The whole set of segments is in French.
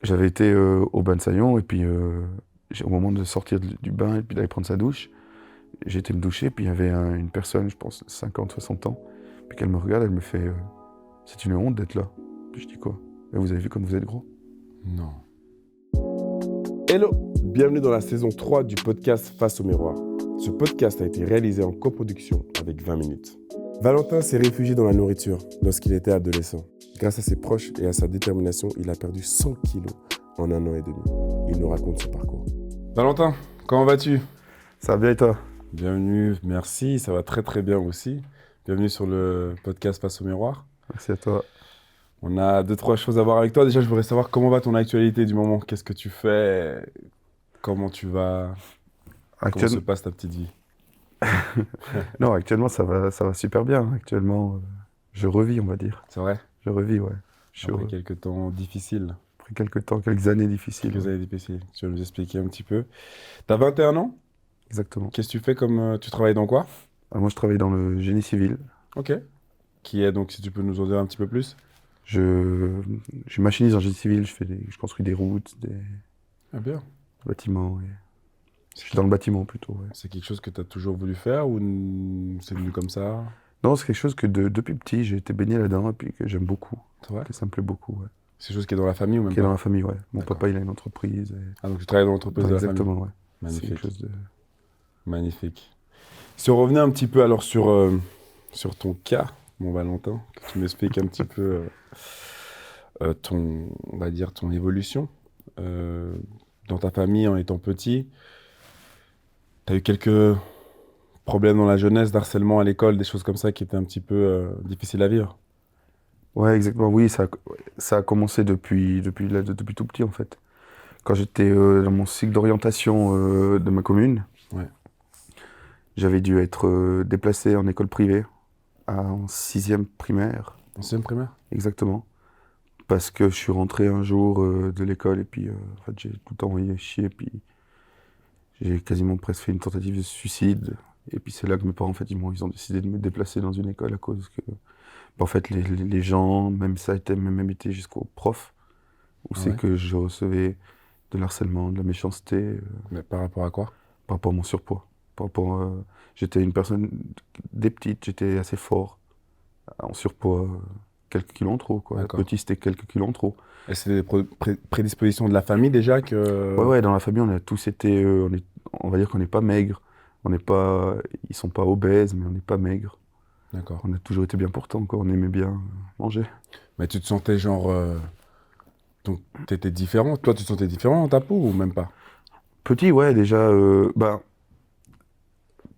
J'avais été au bain de Saillon et puis au moment de sortir du bain et puis d'aller prendre sa douche, j'ai été me doucher, puis il y avait une personne, je pense 50, 60 ans, puis qu'elle me regarde, elle me fait c'est une honte d'être là. Puis je dis quoi? Mais vous avez vu comme vous êtes gros? Non. Hello, bienvenue dans la saison 3 du podcast Face au miroir. Ce podcast a été réalisé en coproduction avec 20 minutes. Valentin s'est réfugié dans la nourriture lorsqu'il était adolescent. Grâce à ses proches et à sa détermination, il a perdu 100 kilos en 1 an et demi. Il nous raconte son parcours. Valentin, comment vas-tu? Ça va bien et toi? Bienvenue, merci, ça va très très bien aussi. Bienvenue sur le podcast Face au miroir. Merci à toi. On a 2-3 choses à voir avec toi. Déjà, je voudrais savoir comment va ton actualité du moment. Qu'est-ce que tu fais? Comment tu vas? Comment se passe ta petite vie? Non, actuellement ça va super bien. Actuellement, je revis, on va dire. C'est vrai? Je revis, ouais. Je suis Après heureux. quelques temps difficiles. Après quelques temps, quelques années difficiles. Quelques Ouais. années difficiles. Tu vas nous expliquer un petit peu. T'as 21 ans? Exactement. Qu'est-ce que tu fais comme... tu travailles dans quoi? Alors, moi, je travaille dans le génie civil. Ok. Qui est donc, si tu peux nous en dire un petit peu plus? Je suis machiniste en génie civil, je construis des routes, des Ah bien. bâtiments. Je suis dans le bâtiment plutôt, ouais. C'est quelque chose que tu as toujours voulu faire ou c'est venu comme ça? Non, c'est quelque chose que depuis petit, j'ai été baigné là-dedans et puis que j'aime beaucoup. C'est vrai? Que ça me plaît beaucoup, ouais. C'est quelque chose qui est dans la famille ou même Qui est dans pas? la famille, ouais. Mon D'accord. papa, il a une entreprise. Ah, donc tu travailles dans l'entreprise de la famille? Exactement, ouais. C'est Magnifique. quelque chose de... Magnifique. Si on revenait un petit peu alors sur ton cas, mon Valentin, que tu m'expliques un petit peu on va dire ton évolution dans ta famille en étant petit. Tu as eu quelques problèmes dans la jeunesse, d'harcèlement à l'école, des choses comme ça qui étaient un petit peu difficiles à vivre. Ouais, exactement, oui, ça a commencé depuis tout petit, en fait. Quand j'étais dans mon cycle d'orientation de ma commune, Ouais. j'avais dû être déplacé en école privée en 6e primaire, En sixième primaire? exactement. Parce que je suis rentré un jour de l'école et puis en fait, j'ai tout envoyé chier, puis j'ai quasiment presque fait une tentative de suicide. Et puis c'est là que mes parents, en fait, ils ont décidé de me déplacer dans une école à cause que, en fait, les gens, même ça a été, même été jusqu'aux profs, où Ah c'est ouais? que je recevais de l'harcèlement, de la méchanceté Mais par rapport à quoi? par rapport à mon surpoids. Par rapport, j'étais une personne, dès petite, j'étais assez fort, en surpoids, quelques kilos en trop, quoi. D'accord. Petit, c'était quelques kilos en trop. Et c'est des prédispositions de la famille déjà que... Ouais, ouais, dans la famille, on a tous été, on va dire qu'on n'est pas maigre, on n'est pas, ils sont pas obèses, mais on n'est pas maigre. D'accord. On a toujours été bien portants, quoi. On aimait bien manger. Mais tu te sentais genre... donc t'étais différent? Toi, tu te sentais différent dans ta peau ou même pas? Petit, ouais, déjà,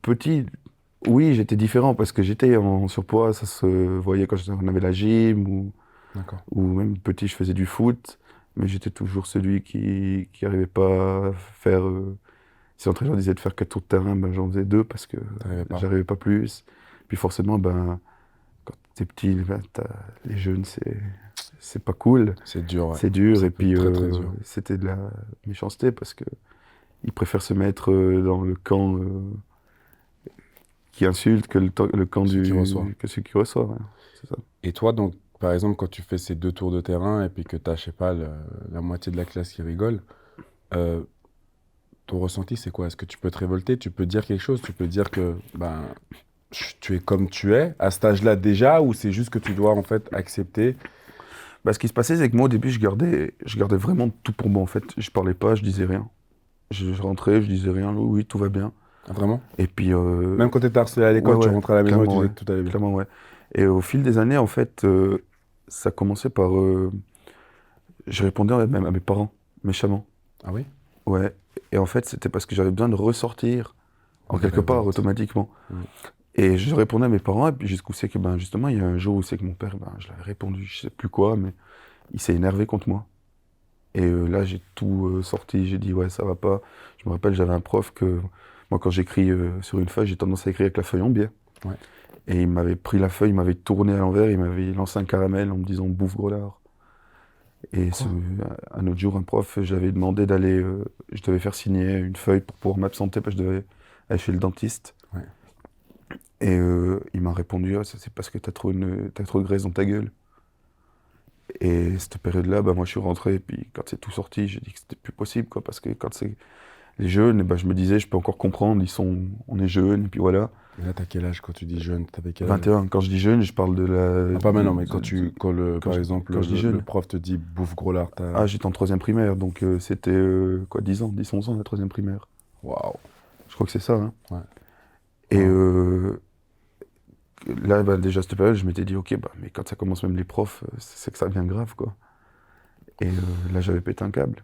petit, oui, j'étais différent parce que j'étais en surpoids, ça se voyait quand on avait la gym D'accord. ou même petit, je faisais du foot, mais j'étais toujours celui qui arrivait pas à faire. Si l'entraîneur disait de faire 4 tours de terrain, ben, j'en faisais 2 parce que T'arrivais pas. j'arrivais pas plus. Puis forcément, ben, quand t'es petit, ben, les jeunes, c'est pas cool, C'est dur, ouais. c'est dur, Ça et peut puis être très, très dur. c'était de la méchanceté parce que ils préfèrent se mettre dans le camp qui insulte que le camp Celui qui reçoit. que celui qui reçoit. Ouais. C'est ça. Et toi, donc, par exemple, quand tu fais ces 2 tours de terrain et puis que t'as, je sais pas, la moitié de la classe qui rigole, euh, ton ressenti, c'est quoi? Est-ce que tu peux te révolter? Tu peux dire quelque chose? Tu peux dire que ben, tu es comme tu es à cet âge-là déjà ou c'est juste que tu dois en fait accepter? Bah, ce qui se passait, c'est que moi, au début, je gardais vraiment tout pour moi, en fait. Je parlais pas, je disais rien. Je rentrais, je disais rien, oui, oui, tout va bien. Ah, vraiment? Et puis, Même quand tu étais harcelé à l'école, ouais, tu ouais, rentrais à la maison et tu clairement, disais ouais, que tout allait bien. clairement, ouais. Et au fil des années, en fait, ça commençait par... je répondais même à mes parents, méchamment. Ah oui? Ouais. Et en fait, c'était parce que j'avais besoin de ressortir, en Une quelque part, révolte. automatiquement. Mm. Et je répondais à mes parents, et puis jusqu'où c'est que, ben, justement, il y a un jour où c'est que mon père, ben, je l'avais répondu, je sais plus quoi, mais il s'est énervé contre moi. Et là, j'ai tout sorti, j'ai dit, ouais, ça va pas. Je me rappelle, j'avais un prof que, moi, quand j'écris sur une feuille, j'ai tendance à écrire avec la feuille en biais. Ouais. Et il m'avait pris la feuille, il m'avait tourné à l'envers, il m'avait lancé un caramel en me disant, bouffe gros lard. Et Quoi? un autre jour, un prof, j'avais demandé d'aller, je devais faire signer une feuille pour pouvoir m'absenter parce que je devais aller chez le dentiste. Ouais. Et il m'a répondu, ah, ça, c'est parce que t'as trop de graisse dans ta gueule. Et cette période-là, moi je suis rentré, et puis quand c'est tout sorti, j'ai dit que c'était plus possible, quoi, parce que quand c'est les jeunes, je me disais, je peux encore comprendre, on est jeunes, et puis voilà. Et là, t'as quel âge quand tu dis jeune? T'avais quel âge? 21, quand je dis jeune, je parle de la... Ah, pas maintenant, mais quand par je, exemple, quand je dis le jeune, prof te dit bouffe gros lard, ah, j'étais en troisième primaire, donc c'était, 10 ans, 10, 11 ans, la troisième primaire. Waouh. Je crois que c'est ça, hein. Ouais. Et Ouais. là, déjà, à cette période, je m'étais dit, ok, mais quand ça commence même les profs, c'est que ça devient grave, quoi. Et là, j'avais pété un câble.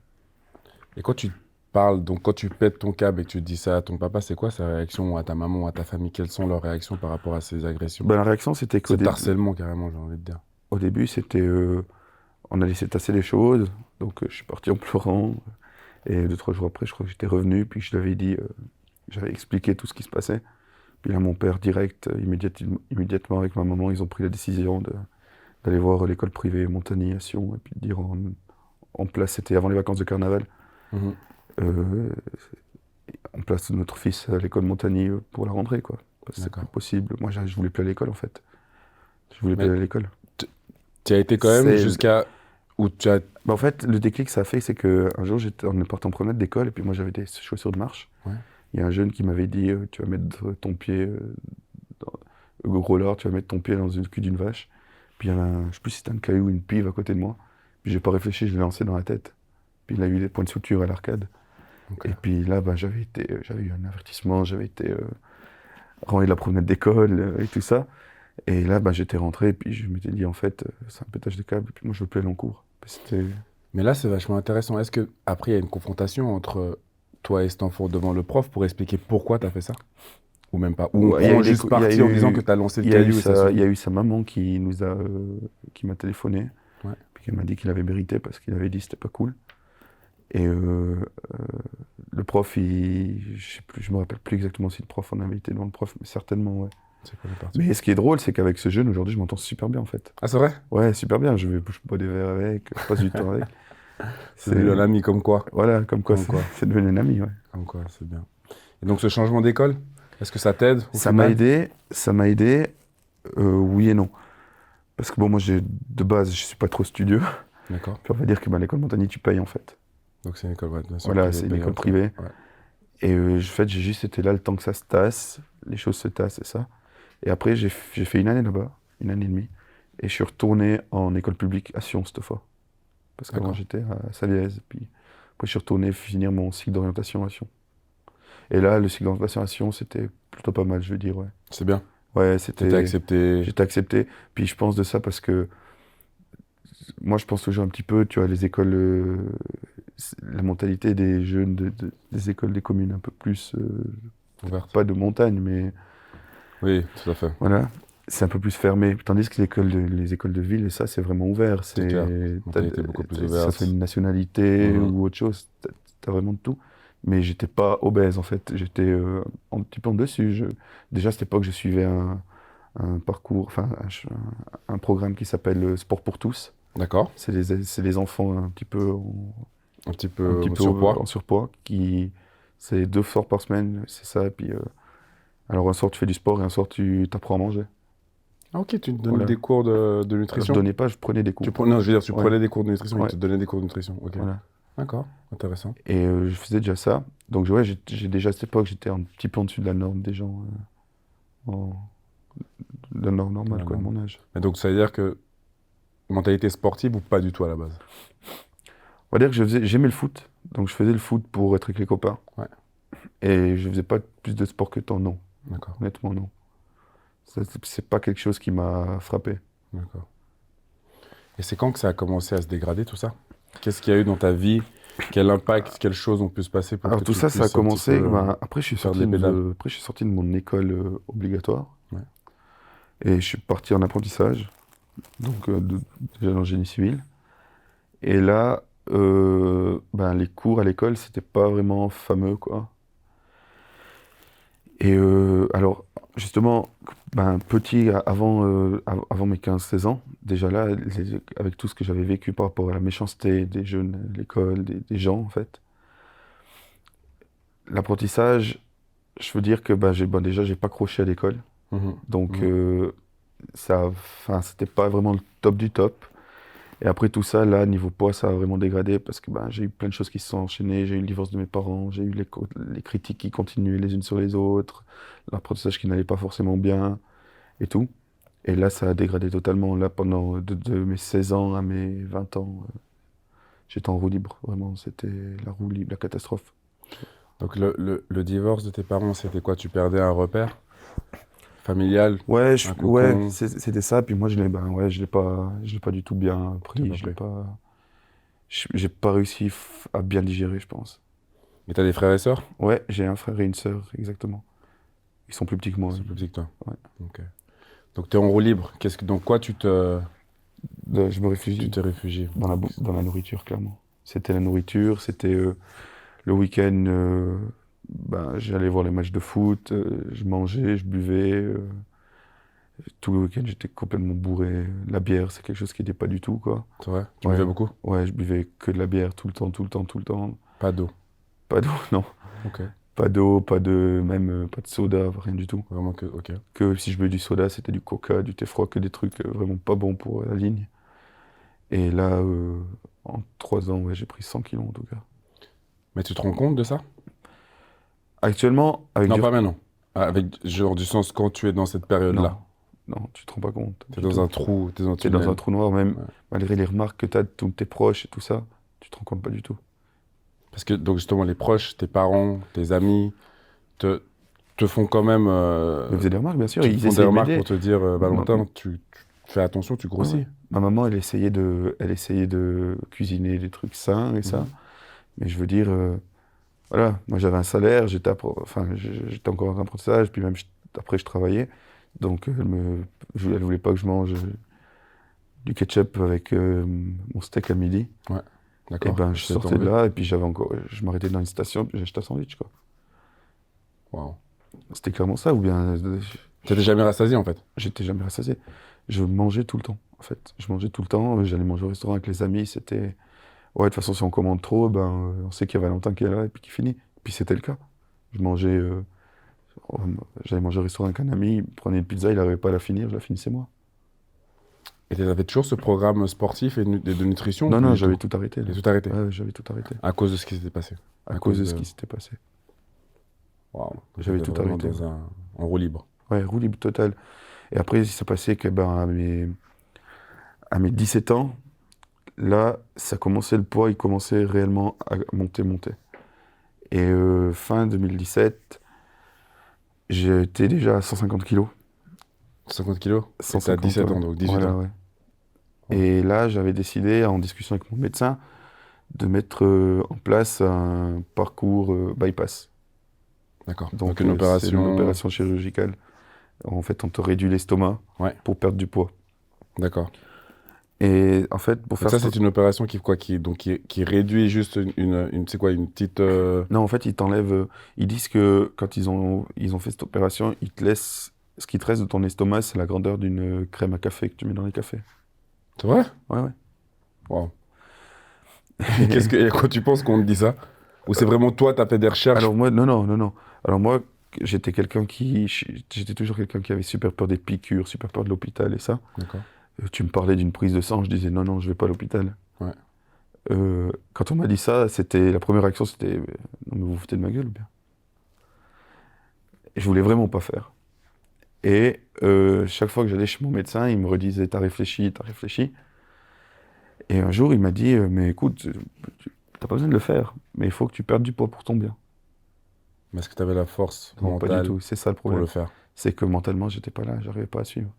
Et quand tu parles, donc quand tu pètes ton câble et que tu dis ça à ton papa, c'est quoi sa réaction, ou à ta maman, ou à ta famille? Quelles sont leurs réactions par rapport à ces agressions? La réaction, c'était qu'au Cet harcèlement, carrément, j'ai envie de dire. au début, c'était, on a laissé tasser les choses, donc je suis parti en pleurant. Et 2, 3 jours après, je crois que j'étais revenu, puis je l'avais dit, j'avais expliqué tout ce qui se passait. Puis là, mon père, direct, immédiatement avec ma maman, ils ont pris la décision d'aller voir l'école privée Montagny à Sion, et puis de dire en place, c'était avant les vacances de carnaval, Mhm. euh, on place notre fils à l'école Montagny pour la rentrée, quoi. Parce que c'est plus D'accord. possible. Moi, je voulais plus à l'école, en fait. Je voulais plus Mais aller à l'école. tu as été quand même C'est... jusqu'à où tu as... En fait, le déclic, ça a fait, c'est qu'un jour, on est parti en promenade d'école, et puis moi, j'avais des chaussures de marche. Ouais. Il y a un jeune qui m'avait dit, tu vas mettre ton pied, gros lard, tu vas mettre ton pied dans le cul d'une vache. Puis il y avait je sais plus si c'était un caillou ou une pive à côté de moi. Puis j'ai pas réfléchi, je l'ai lancé dans la tête. Puis il a eu des points de suture à l'arcade. Ok. Et puis là, j'avais eu un avertissement, j'avais été renvoyé de la promenade d'école et tout ça. Et là, j'étais rentré, et puis je m'étais dit, en fait, c'est un pétage de câble, et puis moi, je veux plus aller en cours. C'était... Mais là, c'est vachement intéressant. Est-ce que après il y a une confrontation entre toi et cet enfant devant le prof pour expliquer pourquoi tu as fait ça? Ou même pas? Ou on Ouais, il y a prend eu des juste cou- il y a parti en disant eu- que tu as lancé le il y a eu caillou et ça sa, il suffit? y a eu sa maman qui m'a téléphoné, Ouais. puis qui m'a dit qu'il avait mérité parce qu'il avait dit que c'était pas cool. Et le prof, je sais plus, je me rappelle plus exactement si le prof en avait été devant le prof, mais certainement, ouais. C'est quoi les parties? Mais ce qui est drôle, c'est qu'avec ce jeune, aujourd'hui, je m'entends super bien, en fait. Ah, c'est vrai? Ouais, super bien. Je bois des verres avec, je passe du temps avec. C'est devenu un ami comme quoi? Voilà, comme quoi, Comme quoi. c'est devenu un ami, ouais. Comme quoi, c'est bien. Et donc ce changement d'école, est-ce que ça t'aide au Ça m'a final? aidé, oui et non. Parce que bon, moi, de base, je suis pas trop studieux. D'accord. Puis on va dire que l'école Montagny, tu payes, en fait. Donc c'est une école, ouais, bien sûr, Voilà, privée, c'est une école payante, privée. ouais. Et en fait, j'ai juste été là le temps que ça se tasse, les choses se tassent et ça. Et après, j'ai fait une année là-bas, une année et demie. Et je suis retourné en école publique à Sion cette fois. Parce qu'avant, D'accord. j'étais à Saliège. Puis après, je suis retourné finir mon cycle d'orientation à Sion. Et là, le cycle d'orientation à Sion, c'était plutôt pas mal, je veux dire, ouais. C'est bien. Ouais, T'étais accepté. j'étais accepté. Puis je pense de ça parce que moi, je pense toujours un petit peu, tu vois, les écoles, la mentalité des jeunes des écoles des communes un peu plus, Ouverte. pas de montagne, mais Oui, tout à fait. voilà, c'est un peu plus fermé. Tandis que les écoles de ville, et ça, c'est vraiment ouvert. C'est clair. Mentalité beaucoup plus ouverte. Ça soit une nationalité Mhm. ou autre chose, t'as vraiment de tout. Mais j'étais pas obèse, en fait. J'étais un petit peu en dessus. Déjà, à cette époque, je suivais un parcours, enfin, un programme qui s'appelle Sport pour tous. D'accord. C'est les enfants un petit peu Un petit un peu petit en peu surpoids. en surpoids, c'est 2 soirs par semaine, c'est ça. Et puis, alors un soir tu fais du sport et un soir tu t'apprends à manger. Ah, ok, tu te donnais Voilà. des cours de Je nutrition? donnais pas, je prenais des cours. Non, je veux dire, tu Ouais. prenais des cours de nutrition, ils Ouais. te donnaient des cours de nutrition. Ok. Voilà. D'accord, intéressant. Et je faisais déjà ça. Donc ouais, j'ai déjà à cette époque, j'étais un petit peu en dessus de la norme des gens, de la norme normale, La quoi, de norme. mon âge. Et donc ça veut dire que mentalité sportive ou pas du tout à la base? On va dire que j'aimais le foot, donc je faisais le foot pour être avec les copains. Ouais. Et je faisais pas plus de sport que tant, non. D'accord, Honnêtement, non. C'est pas quelque chose qui m'a frappé. d'accord. Et c'est quand que ça a commencé à se dégrader tout ça? Qu'est-ce qu'il y a eu dans ta vie? Quel impact, quelles choses ont pu se passer pour Alors que tout tu ça a puisses un petit commencé, peu, après je suis faire sorti des pédales? après je suis sorti de mon école obligatoire. Ouais. Et je suis parti en apprentissage, donc déjà dans le génie civil. Et là, les cours à l'école, c'était pas vraiment fameux, quoi. Et alors, justement, petit, avant mes 15-16 ans, déjà là, avec tout ce que j'avais vécu par rapport à la méchanceté des jeunes à l'école, des gens, en fait, l'apprentissage, je veux dire que déjà, j'ai pas accroché à l'école. Mhm. Donc, Mhm. c'était pas vraiment le top du top. Et après tout ça, là, niveau poids, ça a vraiment dégradé parce que ben, j'ai eu plein de choses qui se sont enchaînées. J'ai eu le divorce de mes parents, j'ai eu les critiques qui continuaient les unes sur les autres, l'apprentissage qui n'allait pas forcément bien et tout. Et là, ça a dégradé totalement. Là, pendant de mes 16 ans à mes 20 ans, j'étais en roue libre. Vraiment, c'était la roue libre, la catastrophe. Donc le divorce de tes parents, c'était quoi? Tu perdais un repère familial, Ouais, un ouais, cocon? c'était ça. Puis moi, ouais, je l'ai pas du tout bien Tu as pris. pas Je l'ai pris. pas, j'ai pas réussi à bien digérer, je pense. Et t'as des frères et sœurs? Ouais, j'ai un frère et une sœur, exactement. Ils sont plus petits que Ils moi. sont plus petits que toi. Ouais. Ok. Donc t'es en roue libre. Donc quoi Je me tu réfugie t'es réfugié? dans la nourriture, clairement. C'était la nourriture, c'était le week-end, ben, j'allais voir les matchs de foot, je mangeais, je buvais. Tout le week-end, j'étais complètement bourré. La bière, c'est quelque chose qui n'était pas du tout, quoi. C'est vrai? Tu Ouais, buvais beaucoup? ouais, je buvais que de la bière tout le temps, tout le temps, tout le temps. Pas d'eau. Pas d'eau, non. Ok. Pas d'eau, même pas de soda, rien du tout. Vraiment que. Ok. Que si je buvais du soda, c'était du coca, du thé froid, que des trucs vraiment pas bons pour la ligne. Et là, en 3 ans, ouais, j'ai pris 100 kilos en tout cas. Mais tu te rends compte de ça? Actuellement, avec Non, du pas maintenant. Ah, avec genre du sens quand tu es dans cette non, période-là. non, tu te rends pas compte T'es du dans tout. un trou, t'es dans un T'es dans un tunnel. trou noir, même Ouais. malgré les remarques que t'as de tous tes proches et tout ça, tu te rends compte pas du tout. Parce que donc justement les proches, tes parents, tes amis te, te font quand même, Ils me faisaient des remarques, bien sûr, tu te ils font des essayaient de remarques m'aider. pour te dire Ma- Valentin, tu fais attention, tu ouais, ouais. grossis. Ma maman, elle essayait de cuisiner des trucs sains et ça. Mhm. Mais je veux dire, voilà, moi j'avais un salaire, enfin, j'étais encore en apprentissage, puis même après je travaillais. Donc elle voulait pas que je mange du ketchup avec mon steak à midi. Ouais, Et d'accord. ben Et je ça t'est sortais de tombé. là et puis je m'arrêtais dans une station puis j'achetais un sandwich quoi. Waouh. C'était clairement ça ou bien T'étais jamais rassasié en fait. j'étais jamais rassasié. Je mangeais tout le temps en fait. Je mangeais tout le temps. J'allais manger au restaurant avec les amis. C'était ouais de toute façon si on commande trop ben on sait qu'il y a Valentin qui est là et puis qui finit. Et puis c'était le cas. Je mangeais euh, j'allais manger au restaurant avec un ami. Il prenait une pizza, il n'arrivait pas à la finir, je la finissais moi. Et t'avais toujours ce programme sportif et de nutrition ou Non plus non du tout? j'avais tout arrêté là. Et tout arrêté. Ouais, j'avais tout arrêté À cause de ce qui s'était passé. à À cause cause de ce de. qui s'était passé. Waouh. Donc J'avais t'étais tout vraiment arrêté. dans un en roue libre. Ouais, roue libre totale. Et après, il s'est passé que ben, à mes 17 ans, là, ça commençait, le poids, il commençait réellement à monter, monter. Et fin 2017, j'étais déjà à 150 kilos. 50 kilos? Et t'as 150, 17 ouais. ans, donc 18 Voilà, ans. ouais. Ouais. Et là, j'avais décidé, en discussion avec mon médecin, de mettre en place un parcours bypass. D'accord. Donc, Donc une c'est une opération. opération chirurgicale. En fait, on te réduit l'estomac Ouais, pour perdre du poids. d'accord. Et en fait, pour Donc faire ça, ça, c'est une opération qui réduit juste c'est quoi, une petite. non, en fait, ils t'enlèvent. Ils disent que quand ils ont fait cette opération, ils te laissent. Ce qui te reste de ton estomac, c'est la grandeur d'une crème à café que tu mets dans les cafés. C'est vrai? Ouais, ouais. Waouh. Et quand tu penses qu'on te dit ça? Ou c'est vraiment toi, t'as fait des recherches? Alors moi, non, non, non, non. Alors moi, j'étais toujours quelqu'un qui avait super peur des piqûres, super peur de l'hôpital et ça. D'accord. Tu me parlais d'une prise de sang, je disais non, non, je vais pas à l'hôpital. Ouais. Quand on m'a dit ça, la première réaction, c'était non, mais vous vous foutez de ma gueule ou bien. Et je voulais vraiment pas faire. Et chaque fois que j'allais chez mon médecin, il me redisait t'as réfléchi, t'as réfléchi. Et un jour, il m'a dit mais écoute, t'as pas besoin de le faire, mais il faut que tu perdes du poids pour ton bien. Mais est-ce que t'avais la force Non, pas du mentale tout, c'est ça le pour le problème. faire? C'est que mentalement, j'étais pas là, j'arrivais pas à suivre.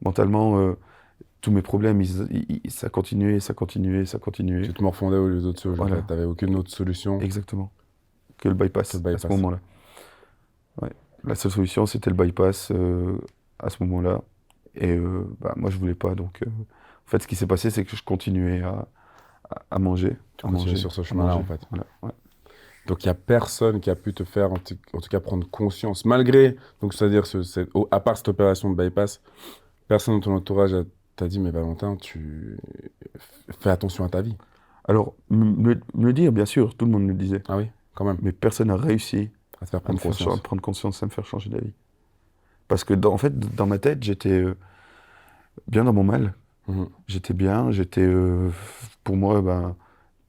Mentalement, tous mes problèmes, ça continuait, ça continuait, ça continuait. Tu te morfondais aux autres choses, en Voilà. fait. T'avais aucune autre solution Exactement. Que le bypass, que le à ce bypass. moment-là. Ouais. La seule solution, c'était le bypass à ce moment-là. Et bah, moi, je voulais pas. Donc, en fait, ce qui s'est passé, c'est que je continuais à manger. Tu à continuais manger, sur ce à chemin-là, manger. en fait. Voilà, ouais. Donc, il n'y a personne qui a pu te faire, en tout cas, prendre conscience, malgré, donc c'est-à-dire, à part cette opération de bypass, personne dans ton entourage t'a dit, mais Valentin, fais attention à ta vie. Alors, me le dire, bien sûr, tout le monde me le disait. Ah oui, quand même, Mais personne n'a réussi à te faire à me prendre faire conscience. prendre conscience, à me faire changer d'avis. Parce que, en fait, dans ma tête, j'étais bien dans mon mal. J'étais bien, pour moi, ben,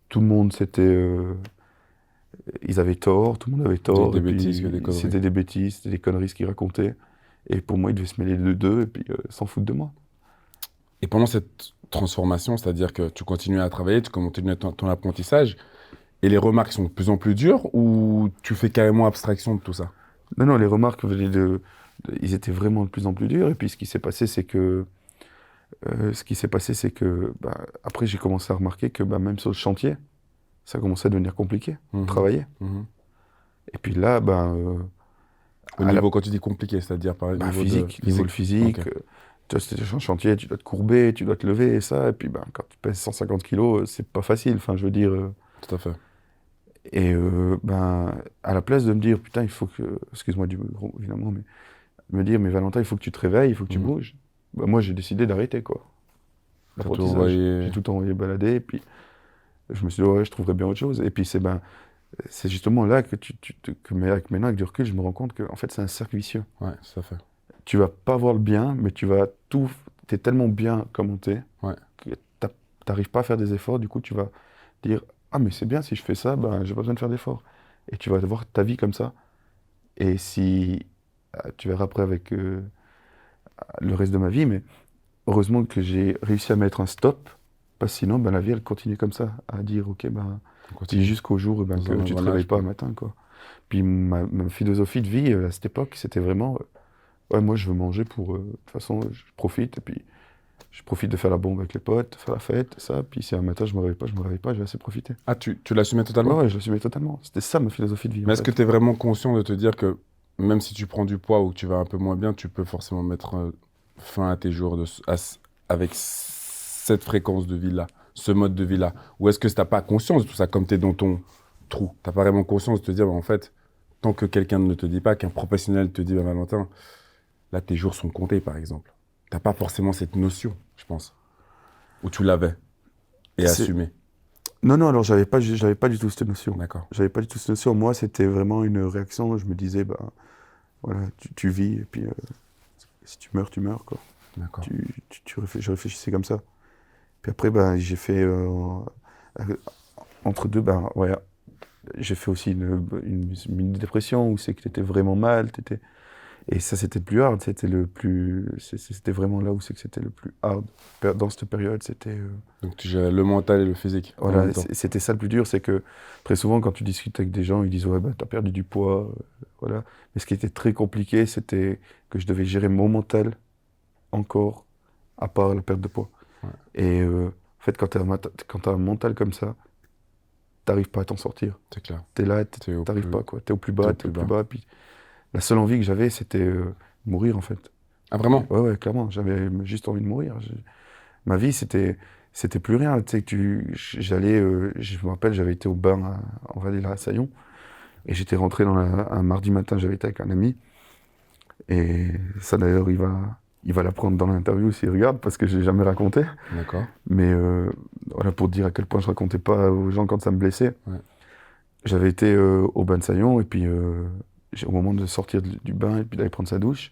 tout le monde, ils avaient tort, tout le monde avait tort, Des et bêtises que des puis conneries. c'était des bêtises, c'était des conneries ce qu'ils racontaient. Et pour moi, ils devaient se mêler de deux, et puis s'en foutre de moi. Et pendant cette transformation, c'est-à-dire que tu continues à travailler, tu continues ton apprentissage, et les remarques sont de plus en plus dures, ou tu fais carrément abstraction de tout ça? Non, non, les remarques ils étaient vraiment de plus en plus durs, et puis ce qui s'est passé, c'est que, bah, après, j'ai commencé à remarquer que, bah, même sur le chantier, ça commençait à devenir compliqué, de Mhm. travailler. Mhm. Et puis là, ben, Au à la niveau, quand tu dis compliqué, c'est-à-dire par bah, niveau de niveau le physique. Ok, physique, tu vois, c'était un chantier, tu dois te courber, tu dois te lever et ça. Et puis ben, quand tu pèses 150 kilos, c'est pas facile. Enfin, je veux dire. tout à fait. Ben, à la place de me dire, putain, il faut que. Excuse-moi du gros, évidemment, mais me dire, mais Valentin, il faut que tu te réveilles, il faut que tu Mhm. bouges. Bah, moi, j'ai décidé d'arrêter, quoi. T'as tout L'apprentissage. envoyé. J'ai tout envoyé balader, et puis je me suis dit, ouais, je trouverais bien autre chose. Et puis c'est justement là avec maintenant, avec du recul, je me rends compte que en fait, c'est un cercle vicieux. Ouais, tout à fait. Tu vas pas voir le bien, mais tu vas tout. T'es tellement bien comme t'es Ouais. que t'arrives pas à faire des efforts. Du coup, tu vas dire, ah, mais c'est bien, si je fais ça, ben, j'ai pas besoin de faire d'efforts. Et tu vas voir ta vie comme ça. Et si. Tu verras après avec le reste de ma vie, mais heureusement que j'ai réussi à mettre un stop, parce que sinon, ben, la vie, elle continue comme ça, à dire, ok, ben. On Puis continue. jusqu'au jour ben, Dans que un tu te réveilles engrenage, pas quoi. le matin, quoi. Puis ma philosophie de vie à cette époque, c'était vraiment, ouais, moi je veux manger pour, de toute façon, je profite, et puis je profite de faire la bombe avec les potes, de faire la fête, ça, puis si un matin je me réveille pas, je vais assez profiter. Ah, tu l'assumais Ouais, totalement? ouais, je l'assumais totalement. C'était ça ma philosophie de vie, en Mais est-ce que fait. tu es vraiment conscient de te dire que même si tu prends du poids ou que tu vas un peu moins bien, tu peux forcément mettre fin à tes jours avec cette fréquence de vie-là, ce mode de vie-là? Ou est-ce que tu n'as pas conscience de tout ça, comme tu es dans ton trou? Tu n'as pas vraiment conscience de te dire, bah, en fait, tant que quelqu'un ne te dit pas, qu'un professionnel te dit, bah, Valentin, là, tes jours sont comptés, par exemple. Tu n'as pas forcément cette notion, je pense. Ou tu l'avais et C'est... assumé. Non, non, alors j'avais pas du tout cette notion. D'accord, J'avais pas du tout cette notion. Moi, c'était vraiment une réaction. Je me disais, bah, voilà, tu vis, et puis si tu meurs, quoi. d'accord. Je réfléchissais comme ça. Puis après, ben, j'ai fait, entre deux, ben, ouais, j'ai fait aussi une dépression où c'est que t'étais vraiment mal, et ça c'était le plus hard, c'était vraiment là où c'est que c'était le plus hard. Dans cette période, c'était, Donc tu gérais le mental et le physique en voilà, même temps. c'était ça le plus dur, c'est que très souvent quand tu discutes avec des gens, ils disent ouais, ben, t'as perdu du poids, voilà. Mais ce qui était très compliqué, c'était que je devais gérer mon mental encore, à part la perte de poids. Ouais, Et en fait, quand t'as un mental comme ça, t'arrives pas à t'en sortir. c'est clair. T'es là, T'es au t'arrives plus, pas, quoi. T'es au plus t'es bas, au t'es plus au plus bas. bas. Puis la seule envie que j'avais, c'était mourir, en fait. Ah vraiment? Ouais, ouais, clairement. J'avais juste envie de mourir. Ma vie, c'était plus rien. Tu sais, je me rappelle, j'avais été au bain en Vallée-la-Saillon. Et j'étais rentré un mardi matin, j'avais été avec un ami. Et ça, d'ailleurs, il va l'apprendre dans l'interview s'il regarde, parce que je l'ai jamais raconté. D'accord. Mais voilà, pour dire à quel point je racontais pas aux gens quand ça me blessait. Ouais. J'avais été au bain de Saillon, et puis au moment de sortir du bain et puis d'aller prendre sa douche,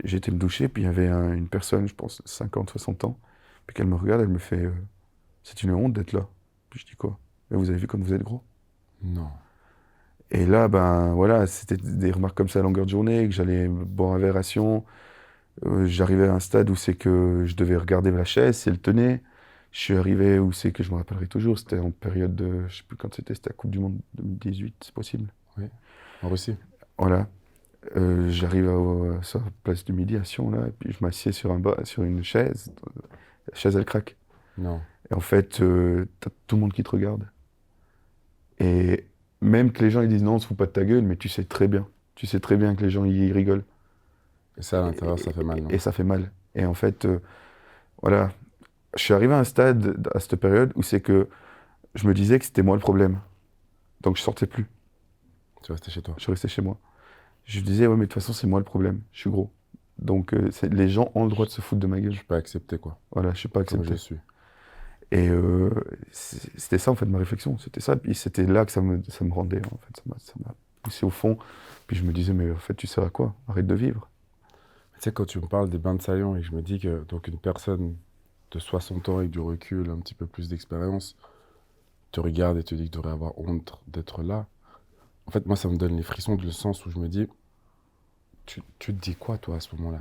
j'ai été me doucher, puis il y avait une personne, je pense 50, 60 ans, puis qu'elle me regarde, elle me fait c'est une honte d'être là. Puis je dis quoi? Mais vous avez vu comme vous êtes gros? Non. Et là, ben voilà, c'était des remarques comme ça à longueur de journée, que j'allais boire un verre à Sion. J'arrivais à un stade où c'est que je devais regarder la chaise si elle tenait. Je suis arrivé où c'est que je me rappellerai toujours, c'était en période de, je sais plus quand c'était la Coupe du Monde 2018, c'est possible. Oui. En Russie. Voilà. J'arrive sur la place du Midi à Sion, là, et puis je m'assieds sur une chaise. La chaise, elle craque. Non. Et en fait, t'as tout le monde qui te regarde. Et même que les gens ils disent non, on se fout pas de ta gueule, mais tu sais très bien. Tu sais très bien que les gens ils rigolent. Et ça, à l'intérieur, ça fait mal, non? Et ça fait mal. Et en fait, voilà. Je suis arrivé à un stade, à cette période, où c'est que je me disais que c'était moi le problème. Donc je sortais plus. Tu restais chez toi. Je restais chez moi. Je disais, ouais, mais de toute façon, c'est moi le problème. Je suis gros. Donc les gens ont le droit de se foutre de ma gueule. Je suis pas accepté, quoi. Voilà, je suis pas Comme accepté. je suis. Et c'était ça, en fait, ma réflexion. C'était ça. Puis c'était là que ça me rendait, en fait. Ça m'a poussé au fond. Puis je me disais, mais en fait, tu sers à quoi? Arrête de vivre. Tu sais, quand tu me parles des bains de Saillon et que je me dis que donc une personne de 60 ans avec du recul, un petit peu plus d'expérience, te regardes et te dis que tu devrais avoir honte d'être là. En fait, moi, ça me donne les frissons, le sens où je me dis, tu te dis quoi, toi, à ce moment-là?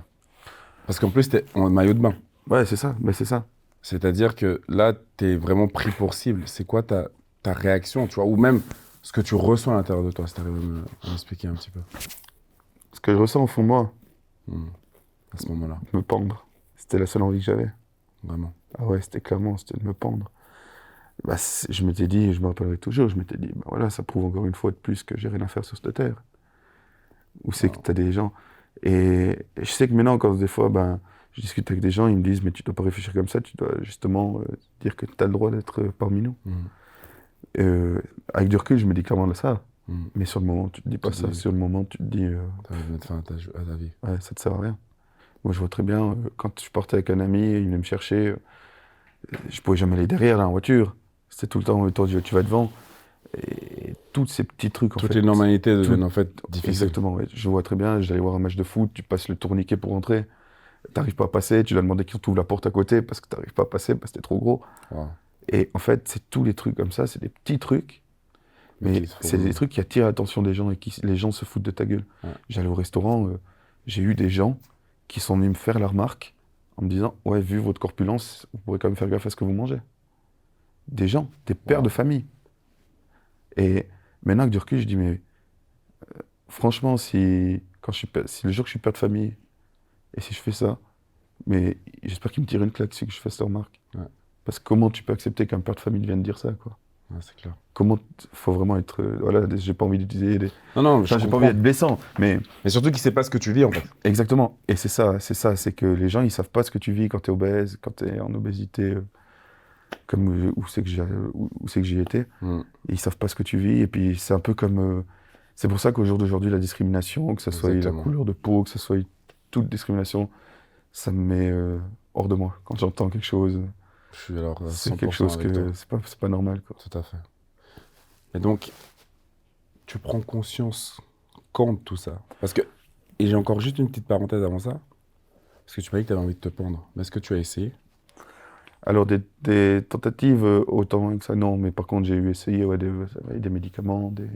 Parce qu'en plus, t'es en maillot de bain. Ouais, c'est ça, c'est ça. C'est-à-dire que là, t'es vraiment pris pour cible. C'est quoi ta réaction, tu vois? Ou même ce que tu ressens à l'intérieur de toi, si t'arrives à m'expliquer un petit peu. Ce que je ressens au fond de moi, À ce moment-là, me pendre. C'était la seule envie que j'avais. vraiment. Ah ouais, c'était de me pendre. Bah, je m'étais dit, je me rappellerai toujours, je m'étais dit, bah voilà, ça prouve encore une fois de plus que j'ai rien à faire sur cette terre. Où c'est que t'as des gens. Et je sais que maintenant, quand des fois, ben, je discute avec des gens, ils me disent, mais tu dois pas réfléchir comme ça, tu dois justement dire que tu as le droit d'être parmi nous. Avec du recul, je me dis clairement de ça. Mais sur le moment, tu te dis pas ça. Sur le moment, tu te dis, T'as envie de mettre fin à ta vie. ouais, ça te sert à rien. Moi, je vois très bien, quand je partais avec un ami, il venait me chercher, je pouvais jamais aller derrière, là, en voiture. C'était tout le temps, toi, tu vas devant. Et tous ces petits trucs, en fait. Toutes les normalités deviennent en fait difficiles. Exactement, ouais. Je vois très bien, j'allais voir un match de foot, tu passes le tourniquet pour rentrer, t'arrives pas à passer, tu dois demander qu'il t'ouvre la porte à côté parce que t'arrives pas à passer parce que t'es trop gros. Wow. Et en fait, c'est tous les trucs comme ça, c'est des petits trucs, mais c'est des trucs qui attirent l'attention des gens et les gens se foutent de ta gueule. Ouais. J'allais au restaurant, j'ai eu des gens qui sont venus me faire la remarque en me disant, ouais, vu votre corpulence, vous pourrez quand même faire gaffe à ce que vous mangez. Des gens, des pères de famille. Et maintenant, avec du recul, je dis, mais franchement, si le jour que je suis père de famille, et si je fais ça, mais j'espère qu'il me tire une claque si je fais cette remarque. Ouais. Parce que comment tu peux accepter qu'un père de famille vienne dire ça, quoi? Ouais, c'est clair. Comment faut vraiment être... voilà, j'ai pas envie d'utiliser des... Non, j'ai pas envie d'être blessant, mais... Mais surtout qu'il sait pas ce que tu vis, en fait. Exactement. Et c'est ça, c'est que les gens, ils savent pas ce que tu vis quand t'es obèse, quand t'es en obésité, comme où c'est que j'y étais. Et ils savent pas ce que tu vis, et puis c'est un peu comme... c'est pour ça qu'au jour d'aujourd'hui, la discrimination, que ce soit la couleur de peau, que ce soit toute discrimination, ça me met hors de moi. Quand j'entends quelque chose, c'est quelque chose que c'est pas normal, quoi. Tout à fait. Et donc, tu prends conscience quand de tout ça? Parce que, et j'ai encore juste une petite parenthèse avant ça, parce que tu m'as dit que tu avais envie de te pendre. Mais est-ce que tu as essayé? Alors, des tentatives, autant que ça, non. Mais par contre, j'ai eu essayé des médicaments, des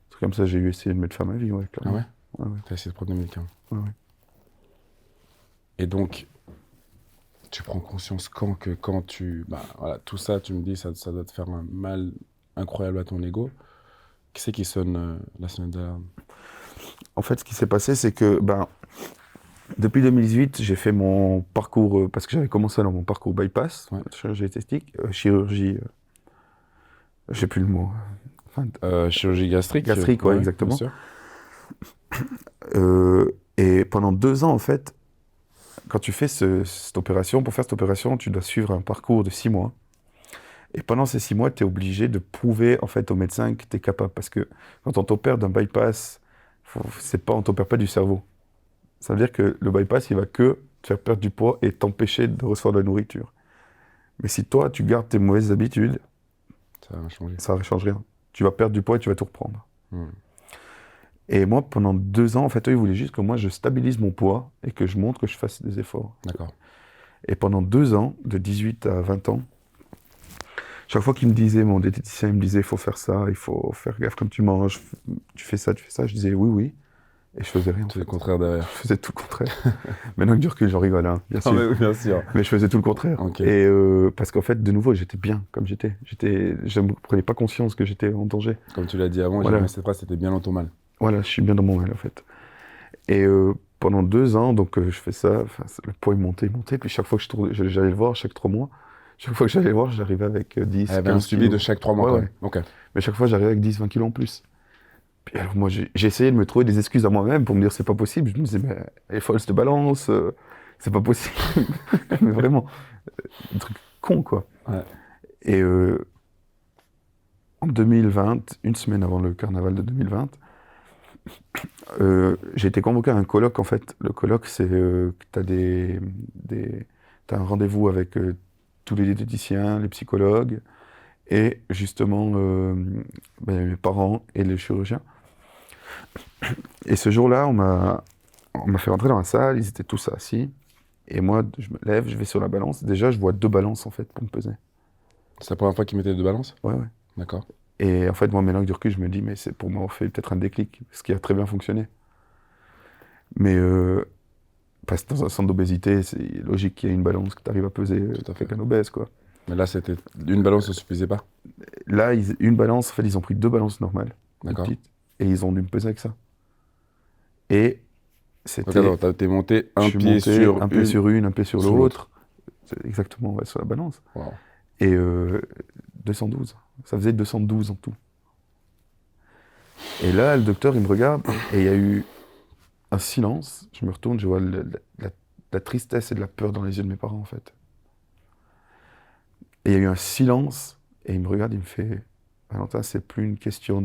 trucs comme ça. J'ai eu essayé de mettre fin à ma vie, ouais, clairement. Ah ouais? Ouais. Tu as essayé de prendre des médicaments? Ouais. Et donc, tu prends conscience quand tu... Bah, voilà, tout ça, tu me dis, ça doit te faire un mal incroyable à ton ego. Qui c'est qui sonne la sonnette d'alarme? En fait, ce qui s'est passé, c'est que depuis 2018, j'ai fait mon parcours, parce que j'avais commencé dans mon parcours bypass, chirurgie esthétique, chirurgie, je sais plus le mot. Chirurgie gastrique. Gastrique, ouais, exactement. Et pendant 2 ans, en fait, quand tu fais cette opération, pour faire cette opération, tu dois suivre un parcours de 6 mois. Et pendant ces 6 mois, tu es obligé de prouver en fait au médecin que tu es capable. Parce que quand on t'opère d'un bypass, on t'opère pas du cerveau. Ça veut dire que le bypass, il va que te faire perdre du poids et t'empêcher de recevoir de la nourriture. Mais si toi, tu gardes tes mauvaises habitudes, ça ne change rien. Tu vas perdre du poids et tu vas tout reprendre. Et moi, pendant 2 ans, en fait, eux, ils voulaient juste que moi, je stabilise mon poids et que je montre que je fasse des efforts. D'accord. Et pendant 2 ans, de 18 à 20 ans, chaque fois qu'il me disait, mon diététicien, il me disait, il faut faire ça, il faut faire gaffe comme tu manges, tu fais ça, je disais oui. Et je faisais rien. Tu fais le contraire derrière. Je faisais tout le contraire. Maintenant que du recul, j'en rigole, hein, bien sûr. Mais bien sûr. Mais je faisais tout le contraire. Okay. Et parce qu'en fait, de nouveau, j'étais bien comme j'étais. Je ne prenais pas conscience que j'étais en danger. Comme tu l'as dit avant, voilà. Cette phrase, c'était bien dans ton mal. Voilà, je suis bien dans mon mal, en fait. Et pendant 2 ans, donc je fais ça, le poids il montait. Puis chaque fois que j'allais le voir, chaque 3 mois, chaque fois que j'allais le voir, j'arrivais avec 10, 15 un suivi de chaque 3 mois. Ouais. Okay. Mais chaque fois, j'arrivais avec 10, 20 kilos en plus. Puis alors moi, j'ai essayé de me trouver des excuses à moi-même pour me dire c'est pas possible. Je me disais, mais elle est folle cette balance, c'est pas possible. Mais vraiment, un truc con, quoi. Ouais. Et en 2020, une semaine avant le carnaval de 2020, j'ai été convoqué à un colloque, en fait. Le colloque, c'est que t'as un rendez-vous avec tous les diététiciens, les psychologues, et justement mes parents et les chirurgiens. Et ce jour-là, on m'a fait rentrer dans la salle, ils étaient tous assis. Et moi, je me lève, je vais sur la balance. Déjà, je vois 2 balances, en fait, pour me peser. C'est la première fois qu'il mettait 2 balances? Ouais, ouais. D'accord. Et en fait, moi, maintenant que du recul, je me dis, mais c'est pour m'avoir fait peut-être un déclic, ce qui a très bien fonctionné. Mais parce que dans un centre d'obésité, c'est logique qu'il y ait une balance que tu arrives à peser Tout à fait. quelqu'un d'obèse, quoi. Mais là, c'était une balance ne suffisait pas. Là, une balance, en fait, ils ont pris 2 balances normales, 2 D'accord. petites, et ils ont dû me peser avec ça. Et Donc attends, c'était, t'es monté je un suis pied monté sur un pied une, sur une, un pied sur sur l'autre. l'autre. C'est exactement, ouais, sur la balance. Wow. Et 212. Ça faisait 212 en tout. Et là, le docteur, il me regarde, et il y a eu un silence. Je me retourne, je vois la tristesse et de la peur dans les yeux de mes parents, en fait. Et il y a eu un silence, et il me regarde, il me fait, Valentin, c'est plus une question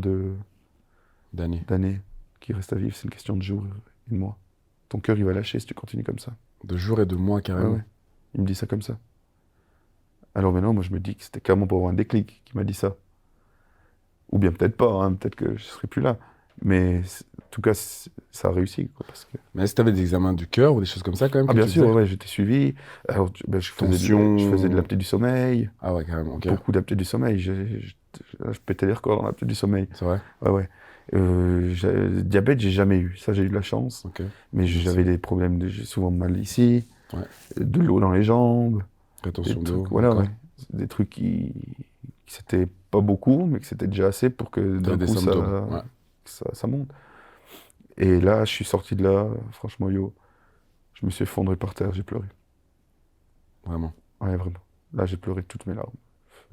D'année. d'années qui reste à vivre, c'est une question de jours et de mois. Ton cœur, il va lâcher si tu continues comme ça. De jours et de mois Ouais, carrément. ouais. Il me dit ça comme ça. Alors maintenant, moi, je me dis que c'était clairement pour avoir un déclic qui m'a dit ça. Ou bien peut-être pas, hein, peut-être que je serais plus là. Mais en tout cas, ça a réussi, quoi, parce que... Mais est-ce que t'avais des examens du cœur ou des choses comme ça quand même Ah que bien tu sûr, faisais? ouais, j'étais suivi. Alors, je Tension. je faisais de l'apnée du sommeil, Ah ouais, carrément, ok. beaucoup d'apnée du sommeil. Je pétais les records dans l'apnée du sommeil. C'est vrai? Ouais, ouais. Diabète, j'ai jamais eu. Ça, j'ai eu de la chance. Ok. Mais Moi j'avais aussi. des problèmes, j'ai souvent mal ici, Ouais. de l'eau dans les jambes, des Rétention d'eau, trucs, voilà, d'accord. ouais. Des trucs qui c'était pas beaucoup, mais que c'était déjà assez pour que T'avais d'un des coup symptômes, ouais. ça monte. Et là, je suis sorti de là, franchement, yo, je me suis effondré par terre, j'ai pleuré. Vraiment. Ouais, vraiment. Là, j'ai pleuré toutes mes larmes.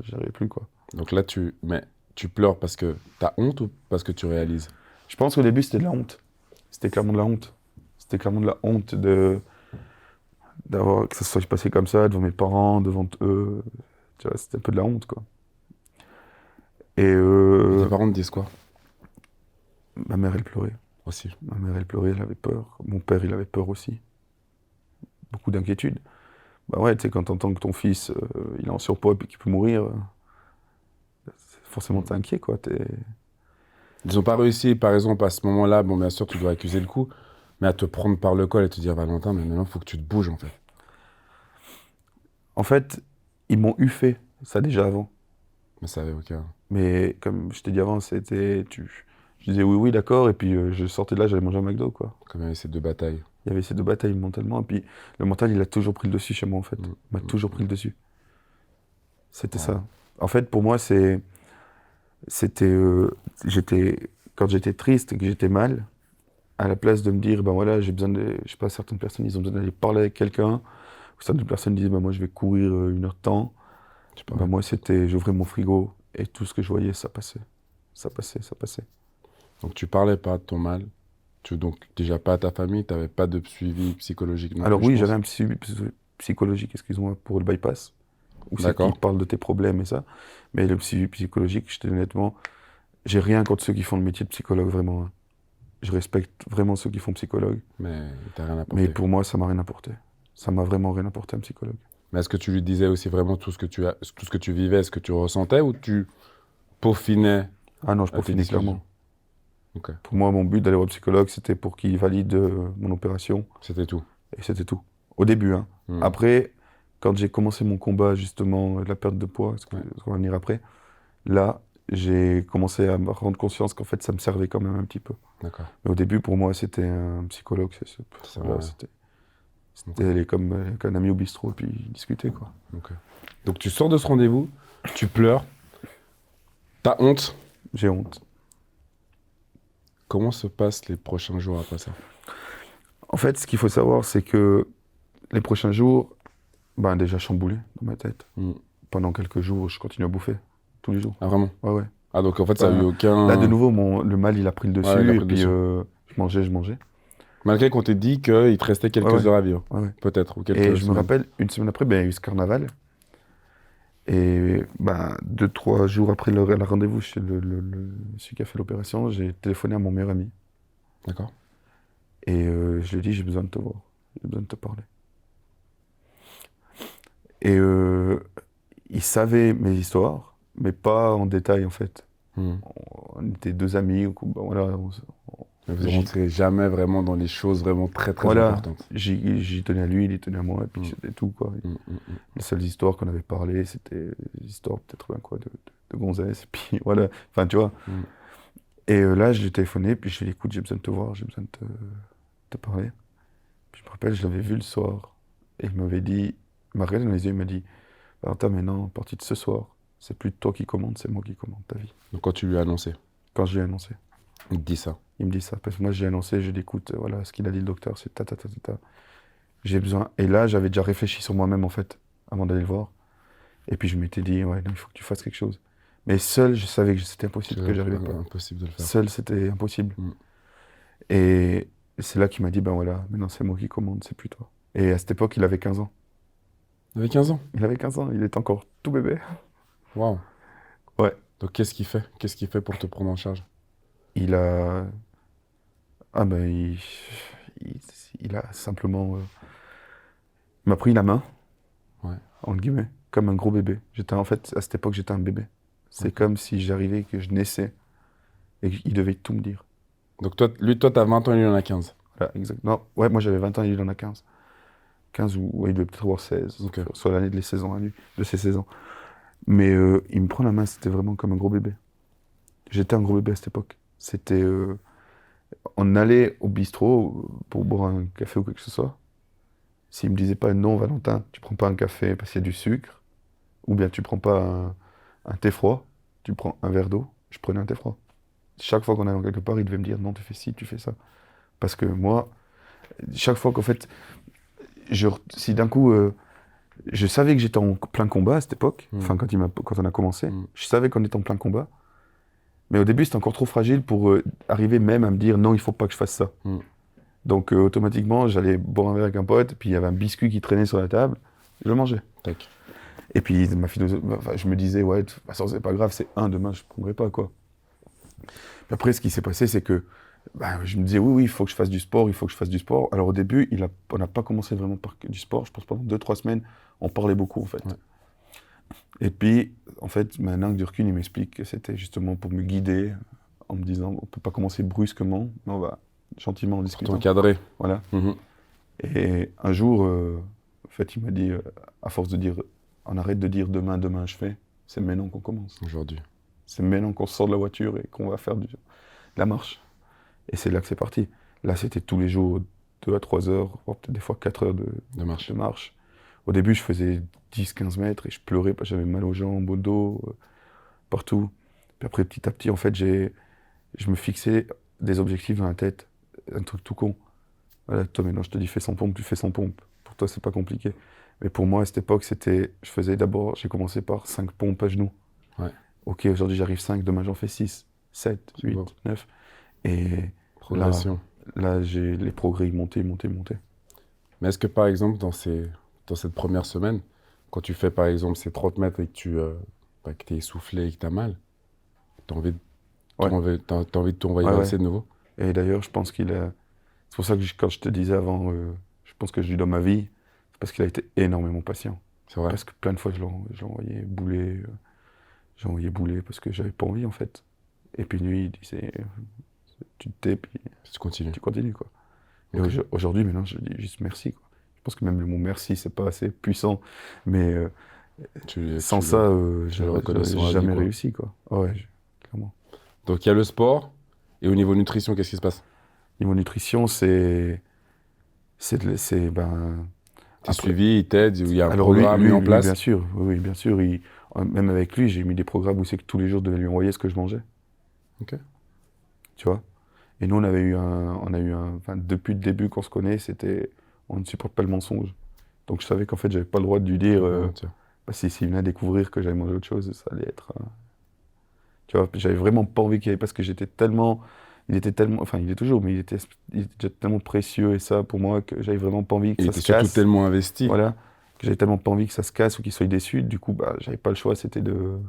J'y arrivais plus, quoi. Donc là, mais tu pleures parce que t'as honte ou parce que tu réalises? Je pense qu'au début, c'était de la honte. C'était clairement de la honte. C'était clairement de la honte d'avoir que ça se soit passé comme ça, devant mes parents, devant eux. Tu vois, c'était un peu de la honte, quoi. Et Tes parents te disent quoi? ma mère, elle pleurait. Aussi. Ma mère, elle pleurait, elle avait peur. Mon père, il avait peur aussi. Beaucoup d'inquiétude. Bah ouais, tu sais, quand t'entends que ton fils, il est en surpoids et qu'il peut mourir, forcément, t'es inquiet, quoi. Ils n'ont pas réussi, par exemple, à ce moment-là, bon, bien sûr, tu dois accuser le coup, mais à te prendre par le col et te dire, Valentin, mais maintenant, il faut que tu te bouges, en fait. En fait, ils m'ont eu fait ça déjà avant. Mais ça avait aucun... Mais comme je t'ai dit avant, je disais oui, oui, d'accord, et puis je sortais de là, j'allais manger un McDo, quoi. Comme il y avait ces 2 batailles. Il y avait ces 2 batailles mentalement, et puis le mental, il a toujours pris le dessus chez moi, en fait. Il m'a toujours pris le dessus. C'était ça. En fait, pour moi, c'était, quand j'étais triste et que j'étais mal, à la place de me dire, ben voilà, j'ai besoin de, je sais pas, certaines personnes, ils ont besoin d'aller parler avec quelqu'un, ou certaines personnes disent, ben moi, je vais courir 1 heure de temps. Je sais pas. Ben moi, j'ouvrais mon frigo, et tout ce que je voyais, ça passait. Ça passait, ça passait. Donc, tu parlais pas de ton mal. Donc, déjà pas à ta famille, tu n'avais pas de suivi psychologique non Alors plus, oui, je j'avais pense. un suivi psychologique, excuse-moi, pour le bypass, où c'est D'accord. qu'ils parlent de tes problèmes et ça. Mais le suivi psychologique, je te dis honnêtement, j'ai rien contre ceux qui font le métier de psychologue, vraiment, hein. Je respecte vraiment ceux qui font psychologue. Mais t'as rien Mais apporté. pour moi, ça m'a rien apporté. Ça m'a vraiment rien apporté, un psychologue. Mais est-ce que tu lui disais aussi vraiment tout ce que tu vivais, ce que tu ressentais, ou tu peaufinais Ah non, je à tes peaufinais discussions? clairement. Ok. Pour moi, mon but d'aller voir le psychologue, c'était pour qu'il valide mon opération. C'était tout. Et c'était tout. Au début, hein. Hmm. Après, quand j'ai commencé mon combat, justement, de la perte de poids, parce qu'on va venir après, là, j'ai commencé à me rendre conscience qu'en fait, ça me servait quand même un petit peu. D'accord. Mais au début, pour moi, c'était un psychologue. Ça Voilà, va. c'était aller comme avec un ami au bistrot et puis discuter, quoi. Ok. Donc tu sors de ce rendez-vous, tu pleures, t'as honte. J'ai honte. Comment se passent les prochains jours après ça? En fait, ce qu'il faut savoir, c'est que les prochains jours, ben déjà chamboulé dans ma tête. Hmm. Pendant quelques jours, je continue à bouffer. Tous les jours. Ah vraiment? Ouais, ouais. Ah donc en fait ça a eu aucun... Là, de nouveau, le mal, il a pris le dessus. Ouais, il a pris et le puis, dessus. je mangeais. Malgré qu'on t'ait dit qu'il te restait quelques Ouais, ouais. heures à vivre. Ouais, ouais. Peut-être. Ou quelques Et je me semaines. rappelle, une semaine après, ben, il y a eu ce carnaval. Et ben, 2-3 jours après le rendez-vous chez celui qui a fait l'opération, j'ai téléphoné à mon meilleur ami. D'accord. Et je lui ai dit, j'ai besoin de te voir. J'ai besoin de te parler. Et il savait mes histoires, mais pas en détail, en fait. Hmm. On était 2 amis, ben voilà, Mais vous ne rentrez jamais vraiment dans les choses vraiment très, très Voilà, importantes. j'y tenais à lui, il y tenait à moi, et puis c'était tout, quoi. Les seules histoires qu'on avait parlé, c'était des histoires peut-être de gonzesses, et puis voilà, enfin, tu vois. Et là, je lui ai téléphoné, puis je lui ai dit, écoute, j'ai besoin de te voir, j'ai besoin de te parler. Puis je me rappelle, je l'avais vu le soir, et il m'avait dit, il m'a regardé dans les yeux, il m'a dit, Valentin, maintenant, à partir de ce soir, c'est plus toi qui commande, c'est moi qui commande ta vie. Donc quand tu lui as annoncé, Quand je lui ai annoncé, il te dit ça. il me dit ça, parce que moi, j'ai annoncé, je lui ai dit, écoute, voilà, ce qu'il a dit le docteur, c'est ta, ta, ta, ta, ta. J'ai besoin. Et là, j'avais déjà réfléchi sur moi-même, en fait, avant d'aller le voir. Et puis je m'étais dit, ouais, non, il faut que tu fasses quelque chose. Mais seul, je savais que c'était impossible, que j'arrivais pas. Impossible de le faire. Seul, c'était impossible. Et c'est là qu'il m'a dit, ben voilà, maintenant c'est moi qui commande, c'est plus toi. Et à cette époque, il avait 15 ans. Il avait 15 ans? Il avait 15 ans, il était encore tout bébé. Waouh. Ouais. Donc qu'est-ce qu'il fait? Qu'est-ce qu'il fait pour te prendre en charge? Il a... Ah ben, il a simplement... Il m'a pris la main, entre guillemets, comme un gros bébé. En fait, à cette époque, j'étais un bébé. C'est comme si j'arrivais, que je naissais, et qu'il devait tout me dire. Donc toi, t'as 20 ans et lui, il en a 15. Voilà, exactement. Ouais, moi j'avais 20 ans et lui, il en a 15. 15 ou ouais, il devait peut-être avoir 16, sur l'année de ses 16 ans. Mais il me prend la main, c'était vraiment comme un gros bébé. J'étais un gros bébé à cette époque. C'était... on allait au bistrot pour boire un café ou quelque chose que ce soit. S'il me disait pas non, Valentin, tu prends pas un café parce qu'il y a du sucre, ou bien tu prends pas un thé froid, tu prends un verre d'eau, je prenais un thé froid. Chaque fois qu'on allait quelque part, il devait me dire non, tu fais ci, tu fais ça. Parce que moi, chaque fois qu'en fait, si d'un coup, je savais que j'étais en plein combat à cette époque, enfin quand on a commencé, je savais qu'on était en plein combat, mais au début c'était encore trop fragile pour arriver même à me dire non, il faut pas que je fasse ça. Donc automatiquement, j'allais boire un verre avec un pote, puis il y avait un biscuit qui traînait sur la table, je le mangeais. Tac. Et puis je me disais, ouais, de toute façon c'est pas grave, c'est demain je prendrai pas, quoi. Puis après, ce qui s'est passé, c'est que je me disais, oui, il faut que je fasse du sport, il faut que je fasse du sport. Alors au début, on n'a pas commencé vraiment par du sport, je pense pendant 2-3 semaines, on parlait beaucoup en fait. Ouais. Et puis, en fait, maintenant que du recul, il m'explique que c'était justement pour me guider, en me disant, on peut pas commencer brusquement, mais on va gentiment en discuter. Pour t'encadrer. Voilà. Et un jour, en fait, il m'a dit, à force de dire, on arrête de dire demain, demain je fais, c'est maintenant qu'on commence. Aujourd'hui. C'est maintenant qu'on sort de la voiture et qu'on va faire de la marche. Et c'est là que c'est parti. Là, c'était tous les jours 2 à 3 heures, voire peut-être des fois 4 heures de marche. Au début, je faisais 10-15 mètres et je pleurais parce que j'avais mal aux jambes, au dos, partout. Puis après, petit à petit, en fait, je me fixais des objectifs dans la tête. Un truc tout con. Voilà, toi, maintenant, je te dis fais 100 pompes, tu fais 100 pompes. Pour toi, c'est pas compliqué. Mais pour moi, à cette époque, j'ai commencé par 5 pompes à genoux. Ouais. Ok, aujourd'hui j'arrive 5, demain j'en fais 6, 7, 8, 9. Et là j'ai les progrès montés. Mais est-ce que par exemple, dans cette première semaine, quand tu fais par exemple ces 30 mètres et que tu es essoufflé et que tu as mal, tu as envie de t'envoyer de nouveau? Et d'ailleurs, je pense c'est pour ça que quand je te disais avant, je pense que je lui dois ma vie, c'est parce qu'il a été énormément patient. C'est vrai? Parce que plein de fois je l'envoyais bouler. J'ai envoyé bouler parce que j'avais pas envie en fait. Et puis lui, il disait, tu te tais, puis tu continues. Quoi. Et aujourd'hui, maintenant, je dis juste merci, quoi. Je pense que même le mot merci, c'est pas assez puissant, mais sans ça, j'aurais jamais réussi, quoi. Ouais, clairement. Donc il y a le sport, et au niveau nutrition, qu'est-ce qui se passe? Niveau nutrition, t'es suivi, il t'aide, il y a un programme mis en place? Bien sûr, oui, bien sûr. Même avec lui, j'ai mis des programmes où c'est que tous les jours, je devais lui envoyer ce que je mangeais. Ok. Tu vois? Et nous, depuis le début qu'on se connaît, on ne supporte pas le mensonge. Donc je savais qu'en fait, j'avais pas le droit de lui dire, s'il venait à découvrir que j'avais mangé autre chose, ça allait être... Tu vois, j'avais vraiment pas envie qu'il y ait, parce que il est toujours, mais il était déjà tellement précieux et ça, pour moi, que j'avais vraiment pas envie que ça se casse. Il était surtout tellement investi. Voilà. Que j'avais tellement pas envie que ça se casse ou qu'il soit déçu, du coup, j'avais pas le choix, c'était d'être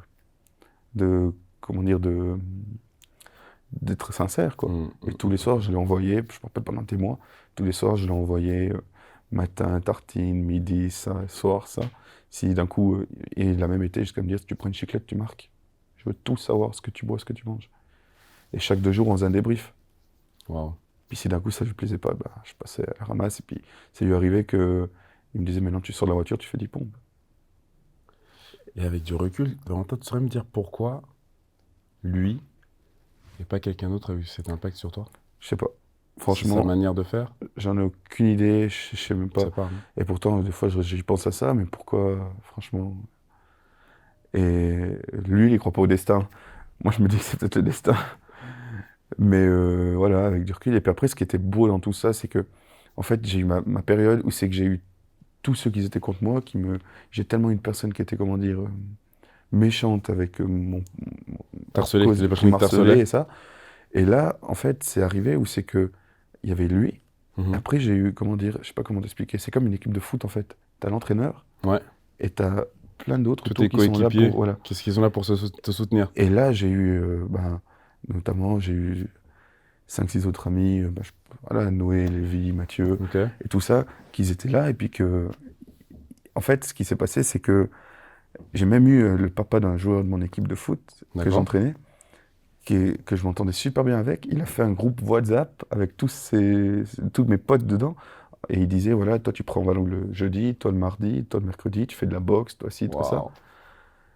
sincère, quoi. Et tous les soirs, je l'ai envoyé, je me rappelle pendant des mois, tous les soirs, je l'ai envoyé matin, tartine, midi, ça, soir, ça. Si d'un coup, et il a même été jusqu'à me dire, si tu prends une chiclette, tu marques. Je veux tout savoir, ce que tu bois, ce que tu manges. Et chaque 2 jours, on faisait un débrief. Wow. Puis si d'un coup ça lui plaisait pas, bah, je passais à la ramasse. Et puis ça lui arrivait que il me disait maintenant tu sors de la voiture, tu fais 10 pompes. Et avec du recul, Valentin, tu saurais me dire pourquoi lui et pas quelqu'un d'autre a eu cet impact sur toi? Je sais pas. C'est sa Franchement, manière de faire? j'en ai aucune idée, je sais même Je sais pas. pas. Hein. Et pourtant, des fois, j'y pense à ça, mais pourquoi, franchement. Et lui, il y croit pas au destin. Moi, je me dis que c'est peut-être le destin. Mais voilà, avec du recul. Et puis après, ce qui était beau dans tout ça, c'est que, en fait, j'ai eu ma période où c'est que j'ai eu tous ceux qui étaient contre moi, J'ai tellement une personne qui était, comment dire, méchante avec T'harcelais, cause les qui personnes qui m'harcelait t'harcelaient? et ça. Et là, en fait, c'est arrivé où c'est que il y avait lui. Mhm. Après, j'ai eu, comment dire, je sais pas comment t'expliquer. C'est comme une équipe de foot, en fait. T'as l'entraîneur Ouais. et t'as plein d'autres Tous autour tes qui sont là coéquipiers, pour, voilà. qu'est-ce qu'ils sont là pour te soutenir? Et là, j'ai eu, notamment, j'ai eu 5 6 autres amis, voilà, Noé, Lévi, Mathieu, Ok. et tout ça, qu'ils étaient là. Et puis que, en fait, ce qui s'est passé, c'est que j'ai même eu le papa d'un joueur de mon équipe de foot que D'accord. j'entraînais, que je m'entendais super bien avec. Il a fait un groupe WhatsApp avec tous mes potes dedans. Et il disait, voilà, toi tu prends Valong le jeudi, toi le mardi, toi le mercredi, tu fais de la boxe, toi ci, toi ça. Waouh.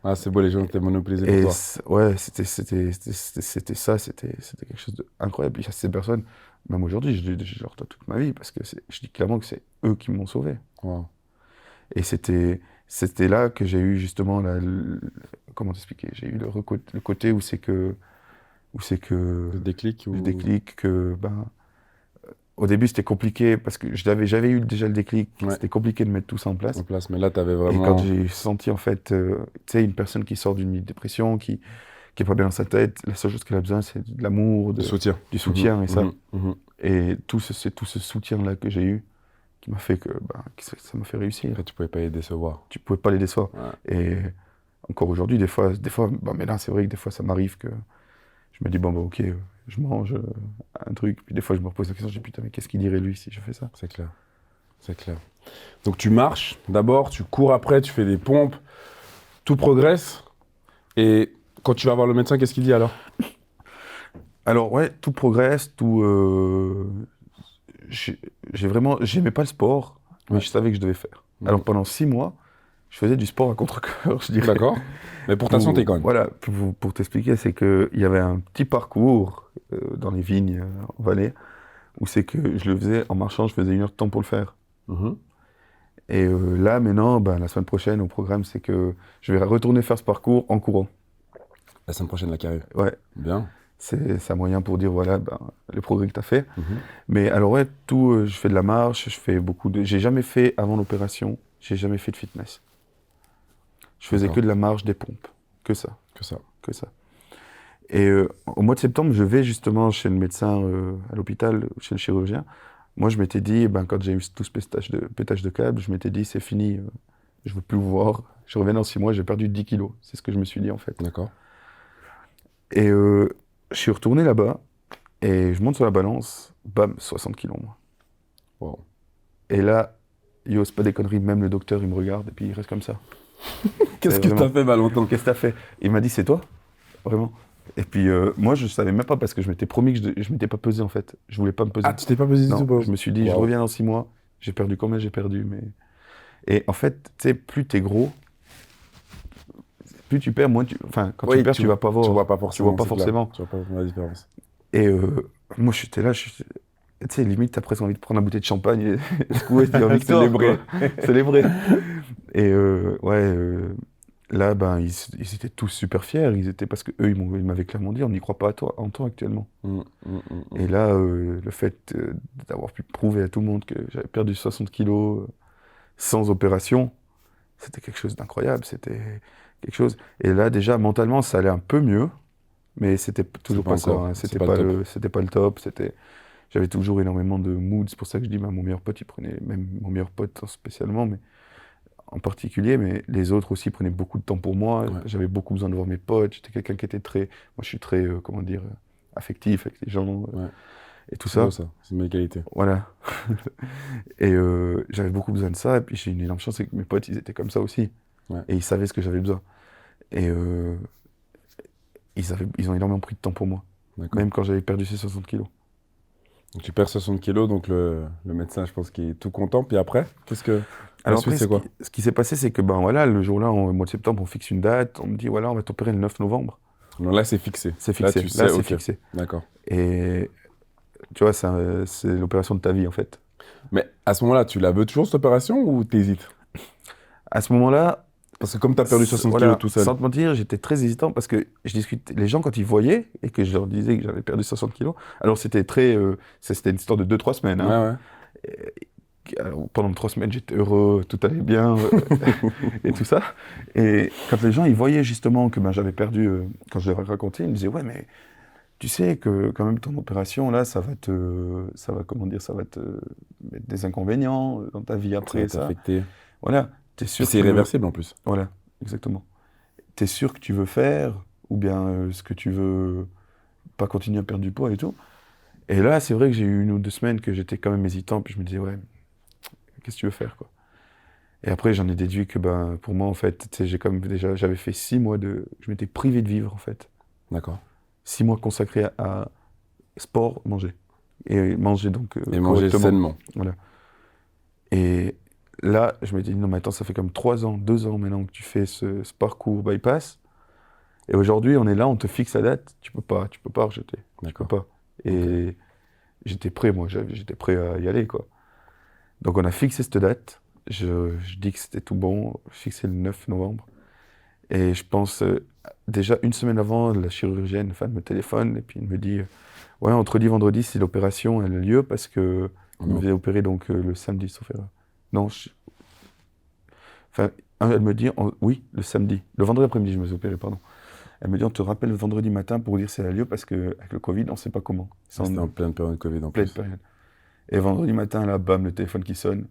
Ah, c'est beau, les gens qui étaient monopolisés pour toi. Ouais, c'était ça, c'était quelque chose d'incroyable. Puis ces personnes, même aujourd'hui, je leur dois toute ma vie, parce que je dis clairement que c'est eux qui m'ont sauvé. Waouh. Et c'était là que j'ai eu justement, comment t'expliquer, j'ai eu le côté où c'est que Le déclic le ou... déclic, que ben, au début c'était compliqué, parce que j'avais eu déjà le déclic, Ouais. c'était compliqué de mettre tout ça en place. en place, mais là, t'avais Et quand vraiment... j'ai senti, en fait, tu sais, une personne qui sort d'une dépression, qui est pas bien dans sa tête, la seule chose qu'elle a besoin, c'est de l'amour, Le soutien. du soutien, et ça. Mhm. Et c'est tout ce soutien-là que j'ai eu qui m'a fait que ça m'a fait réussir. Après, tu pouvais pas les décevoir. Tu pouvais pas les décevoir. Ouais. Et encore aujourd'hui, des fois, mais là, c'est vrai que des fois, ça m'arrive que je me dis, bon, bah, ok, je mange un truc, puis des fois, je me repose la question, je dis, putain, mais qu'est-ce qu'il dirait lui si je fais ça? C'est clair. C'est clair. Donc, tu marches d'abord, tu cours après, tu fais des pompes, tout progresse. Et quand tu vas voir le médecin, qu'est-ce qu'il dit alors? Alors, ouais, tout progresse, tout. J'aimais pas le sport, mais Ouais. je savais que je devais faire. Mhm. Alors, pendant 6 mois, je faisais du sport à contre-cœur, je dirais. D'accord. Mais pour ta santé, quand même. Voilà, pour t'expliquer, c'est qu'il y avait un petit parcours dans les vignes en Valais, où c'est que je le faisais en marchant, je faisais 1 heure de temps pour le faire. Mhm. Et là, maintenant, la semaine prochaine, au programme, c'est que je vais retourner faire ce parcours en courant. La semaine prochaine, la carrure. Ouais, Bien. c'est un moyen pour dire, voilà, le progrès que tu as fait. Mhm. Mais alors, ouais, tout, je fais de la marche, je fais beaucoup de. J'ai jamais fait, avant l'opération, j'ai jamais fait de fitness. Je faisais D'accord. que de la marche, des pompes. Que ça, Que ça. que ça. Et au mois de septembre, je vais justement chez le médecin à l'hôpital, chez le chirurgien. Moi, je m'étais dit, quand j'ai eu tout ce pétage de câble, je m'étais dit, c'est fini, je veux plus vous voir. Je reviens dans 6 mois, j'ai perdu 10 kilos. C'est ce que je me suis dit, en fait. D'accord. Et je suis retourné là-bas, et je monte sur la balance, bam, 60 kilos, moi. Wow. Et là, yo, c'est pas des conneries, même le docteur, il me regarde, et puis il reste comme ça. Qu'est-ce que vraiment- t'as fait, Valentin? Qu'est-ce que t'as fait? Il m'a dit, c'est toi? Vraiment. Et puis, moi, je savais même pas, parce que je m'étais promis que je m'étais pas pesé, en fait. Je voulais pas me peser. Ah, tu t'es pas pesé du Non, tout, Bob? je me suis dit, je Wow. reviens dans 6 mois. J'ai perdu combien j'ai perdu, mais... Et en fait, tu sais, plus t'es gros, plus tu perds, moins tu... Enfin, quand Oui, tu perds, tu vas pas voir. Tu vois pas forcément. Tu vois pas c'est clair. forcément. Tu vois pas la différence. Et moi, j'étais là, tu sais, limite, t'as presque envie de prendre un bouteille de champagne et secouer, dire victoire, Célébrer. quoi. Célébrer. Et ouais, là, ils étaient tous super fiers. Ils étaient, parce que eux, ils m'avaient clairement dit, on n'y croit pas en toi actuellement. Et là, le fait d'avoir pu prouver à tout le monde que j'avais perdu 60 kilos sans opération, c'était quelque chose d'incroyable. C'était quelque chose. Et là, déjà, mentalement, ça allait un peu mieux, mais c'était toujours pas pas ça. encore. Hein. C'est C'était pas pas le top. c'était pas le top. J'avais toujours énormément de moods. C'est pour ça que je dis, mon meilleur pote, il prenait, même mon meilleur pote spécialement, mais en particulier, mais les autres aussi prenaient beaucoup de temps pour moi. Ouais. J'avais beaucoup besoin de voir mes potes. J'étais quelqu'un qui était très. Moi, je suis très, comment dire, affectif avec les gens Ouais. et tout C'est ça. beau, ça. C'est une belle qualité. Voilà. Et j'avais beaucoup besoin de ça. Et puis j'ai une énorme chance, c'est que mes potes, ils étaient comme ça aussi. Ouais. Et ils savaient ce que j'avais besoin. Et ils ont énormément pris de temps pour moi. D'accord. Même quand j'avais perdu ces 60 kilos. Donc, tu perds 60 kilos, donc le médecin, je pense qu'il est tout content. Puis après, la Alors suite, après, c'est quoi? ce qui s'est passé, c'est que ben voilà, le jour-là, au mois de septembre, on fixe une date, on me dit voilà, on va t'opérer le 9 novembre. Donc là, c'est fixé. C'est Là, fixé, tu là sais, c'est ok. fixé. D'accord. Et tu vois, c'est l'opération de ta vie en fait. Mais à ce moment-là, tu la veux toujours, cette opération, ou t'hésites? À ce moment-là, Parce que comme tu as perdu 60 kilos voilà, tout seul. sans te mentir, j'étais très hésitant parce que je discutais, les gens quand ils voyaient et que je leur disais que j'avais perdu 60 kilos, alors c'était c'était une histoire de 2 3 semaines, Ouais, hein. ouais. Alors, pendant 3 semaines, j'étais heureux, tout allait bien et tout ça. Et quand les gens ils voyaient justement que ben, j'avais perdu, quand je leur racontais, ils me disaient ouais mais tu sais que quand même ton opération là, ça va comment dire, ça va te mettre des inconvénients dans ta vie Ça va après ça. t'affecter. Voilà, t'es Puis sûr que c'est tu veux, irréversible en plus. voilà, exactement. T'es sûr que tu veux faire ou bien ce que tu veux pas continuer à perdre du poids et tout. Et là, c'est vrai que j'ai eu 1 ou 2 semaines que j'étais quand même hésitant, puis je me disais ouais, qu'est-ce que tu veux faire quoi. Et après, j'en ai déduit que ben pour moi en fait, tu sais, j'ai quand même déjà, j'avais fait 6 mois je m'étais privé de vivre en fait. D'accord. 6 mois consacrés à sport, manger. Et manger donc Et manger correctement. sainement. Voilà. Et là, je me dis, non, mais attends, ça fait comme 3 ans, 2 ans maintenant que tu fais ce parcours bypass. Et aujourd'hui, on est là, on te fixe la date. Tu peux pas rejeter. Tu peux D'accord. pas. Ok. Et j'étais prêt, moi, j'étais prêt à y aller, quoi. Donc on a fixé cette date. Je dis que c'était tout bon. Fixé le 9 novembre. Et je pense, déjà 1 semaine avant, la chirurgienne, enfin, elle me téléphone et puis elle me dit, ouais, on te redit vendredi si l'opération elle a lieu parce que on Non. devait opérer donc le samedi, sauf erreur. Non, enfin, elle me dit, oui, le samedi. Le vendredi après-midi, je me suis opéré, pardon. Elle me dit, on te rappelle le vendredi matin pour dire si elle a lieu parce qu'avec le Covid, on ne sait pas comment. C'est C'était en en pleine période de Covid en pleine plus. période. Et vendredi matin, là, bam, le téléphone qui sonne.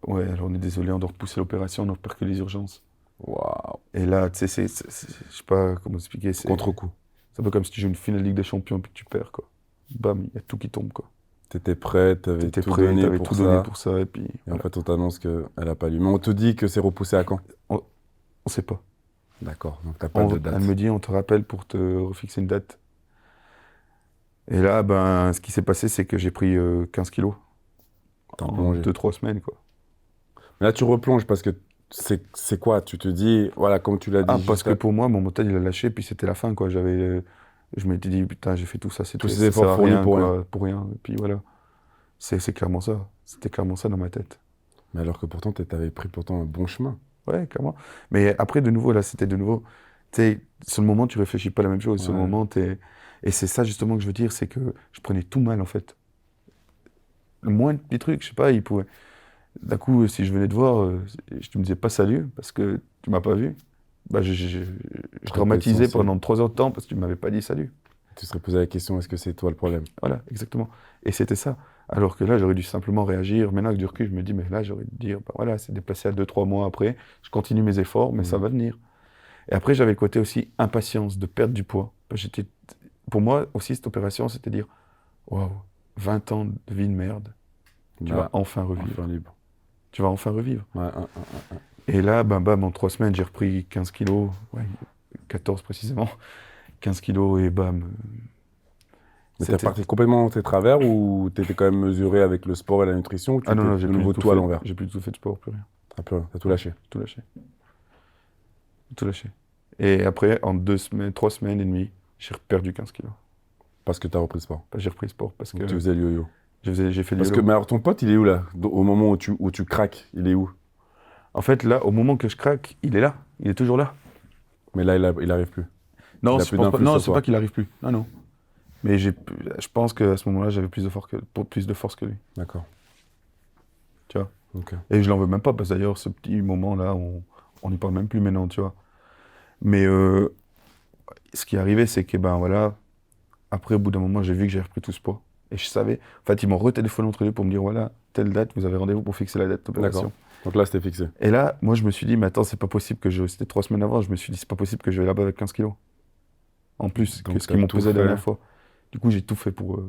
Ouais, alors on est désolé, on doit repousser l'opération, on doit repère que les urgences. Waouh. Et là, tu sais, je sais pas comment expliquer, Contre-coup. c'est un peu comme si tu joues une finale de Ligue des Champions et puis que tu perds, quoi. Bam, il y a tout qui tombe, quoi. T'étais prêt, t'avais T'étais tout prêt, donné t'avais pour tout donné ça. pour ça, et puis Et en voilà. fait, on t'annonce qu'elle n'a pas lieu. Mais on te dit que c'est repoussé à quand? On, on sait pas. D'accord. Donc t'as pas de Elle date. me dit, on te rappelle pour te refixer une date. Et là, ben, ce qui s'est passé, c'est que j'ai pris 15 kilos T'as en plongé. 2 3 semaines, quoi. Mais là, tu replonges parce que c'est quoi? Tu te dis, voilà, comme tu l'as Ah, dit parce juste que pour moi, mon mental, il a lâché, puis c'était la fin, quoi. Je m'étais dit, putain, j'ai fait tout ça, tous ces ça sert efforts à fournis rien, pour rien. quoi, pour rien. Et puis voilà, c'est clairement ça. C'était clairement ça dans ma tête. Mais alors que pourtant, t'avais pris pourtant un bon chemin. Ouais, clairement. Mais après, de nouveau, là, c'était de nouveau, tu sais, sur le moment, tu réfléchis pas à la même chose. Sur le Ouais. moment, et c'est ça, justement, que je veux dire, c'est que je prenais tout mal, en fait. Le moindre petit truc, je sais pas, il pouvait. D'un coup, si je venais te voir, tu me disais pas salut, parce que tu m'as pas vu. Bah, je T'aurais pas été dramatisais sensible. pendant 3 heures de temps parce que tu m'avais pas dit salut. Tu te serais posé la question, est-ce que c'est toi le problème? Voilà, exactement. Et c'était ça. Alors que là, j'aurais dû simplement réagir. Maintenant, avec du recul, je me dis, mais là, j'aurais dû dire, bah voilà, c'est déplacé à 2 3 mois après. Je continue mes efforts, mais ça Mm. va venir. Et après, j'avais le côté aussi impatience de perdre du poids. Pour moi aussi, cette opération, c'était dire, waouh, 20 ans de vie de merde, tu vas Là, enfin revivre. enfin libre. Tu vas enfin revivre. Ouais, Et là, bam, bam, en 3 semaines, j'ai repris 15 kilos, ouais, 14 précisément, 15 kilos et bam. Mais t'es C'était. reparti complètement dans tes travers ou t'étais quand même mesuré avec le sport et la nutrition ou tu Ah non, étais non, de nouveau tout à l'envers? j'ai plus du tout fait de sport, plus rien. T'as tout lâché. Tout lâché. Tout lâché. Et après, en 2 semaines, 3 semaines et demie, j'ai perdu 15 kilos. Parce que t'as repris le sport. J'ai repris le sport parce Donc que tu faisais le yo-yo. j'ai fait le Parce que, vélo. mais alors ton pote, il est où là? Au moment où tu craques, il est où? En fait, là, au moment que je craque, il est là. Il est toujours là. Mais là, il arrive plus. Non, Il a je plus pense pas. d'influx Non, sur c'est toi. pas qu'il arrive plus. Non, non. Mais je pense qu'à ce moment-là, j'avais plus de force que lui. D'accord. Tu vois. Ok. Et je l'en veux même pas, parce que d'ailleurs, ce petit moment-là, on n'y parle même plus maintenant, tu vois. Mais ce qui est arrivé, c'est que, ben voilà, après, au bout d'un moment, j'ai vu que j'ai repris tout ce poids. Et je savais. En fait, ils m'ont retéléphoné entre eux pour me dire, voilà, telle date, vous avez rendez-vous pour fixer la date d'opération. D'accord. Donc là, c'était fixé. Et là, moi, je me suis dit, mais attends, c'est pas possible que C'était 3 semaines avant, je me suis dit, c'est pas possible que je vais là-bas avec 15 kilos. En plus, Donc que ce t'as qu'ils m'ont tout pesé la fait. dernière fois. Du coup, j'ai tout fait pour,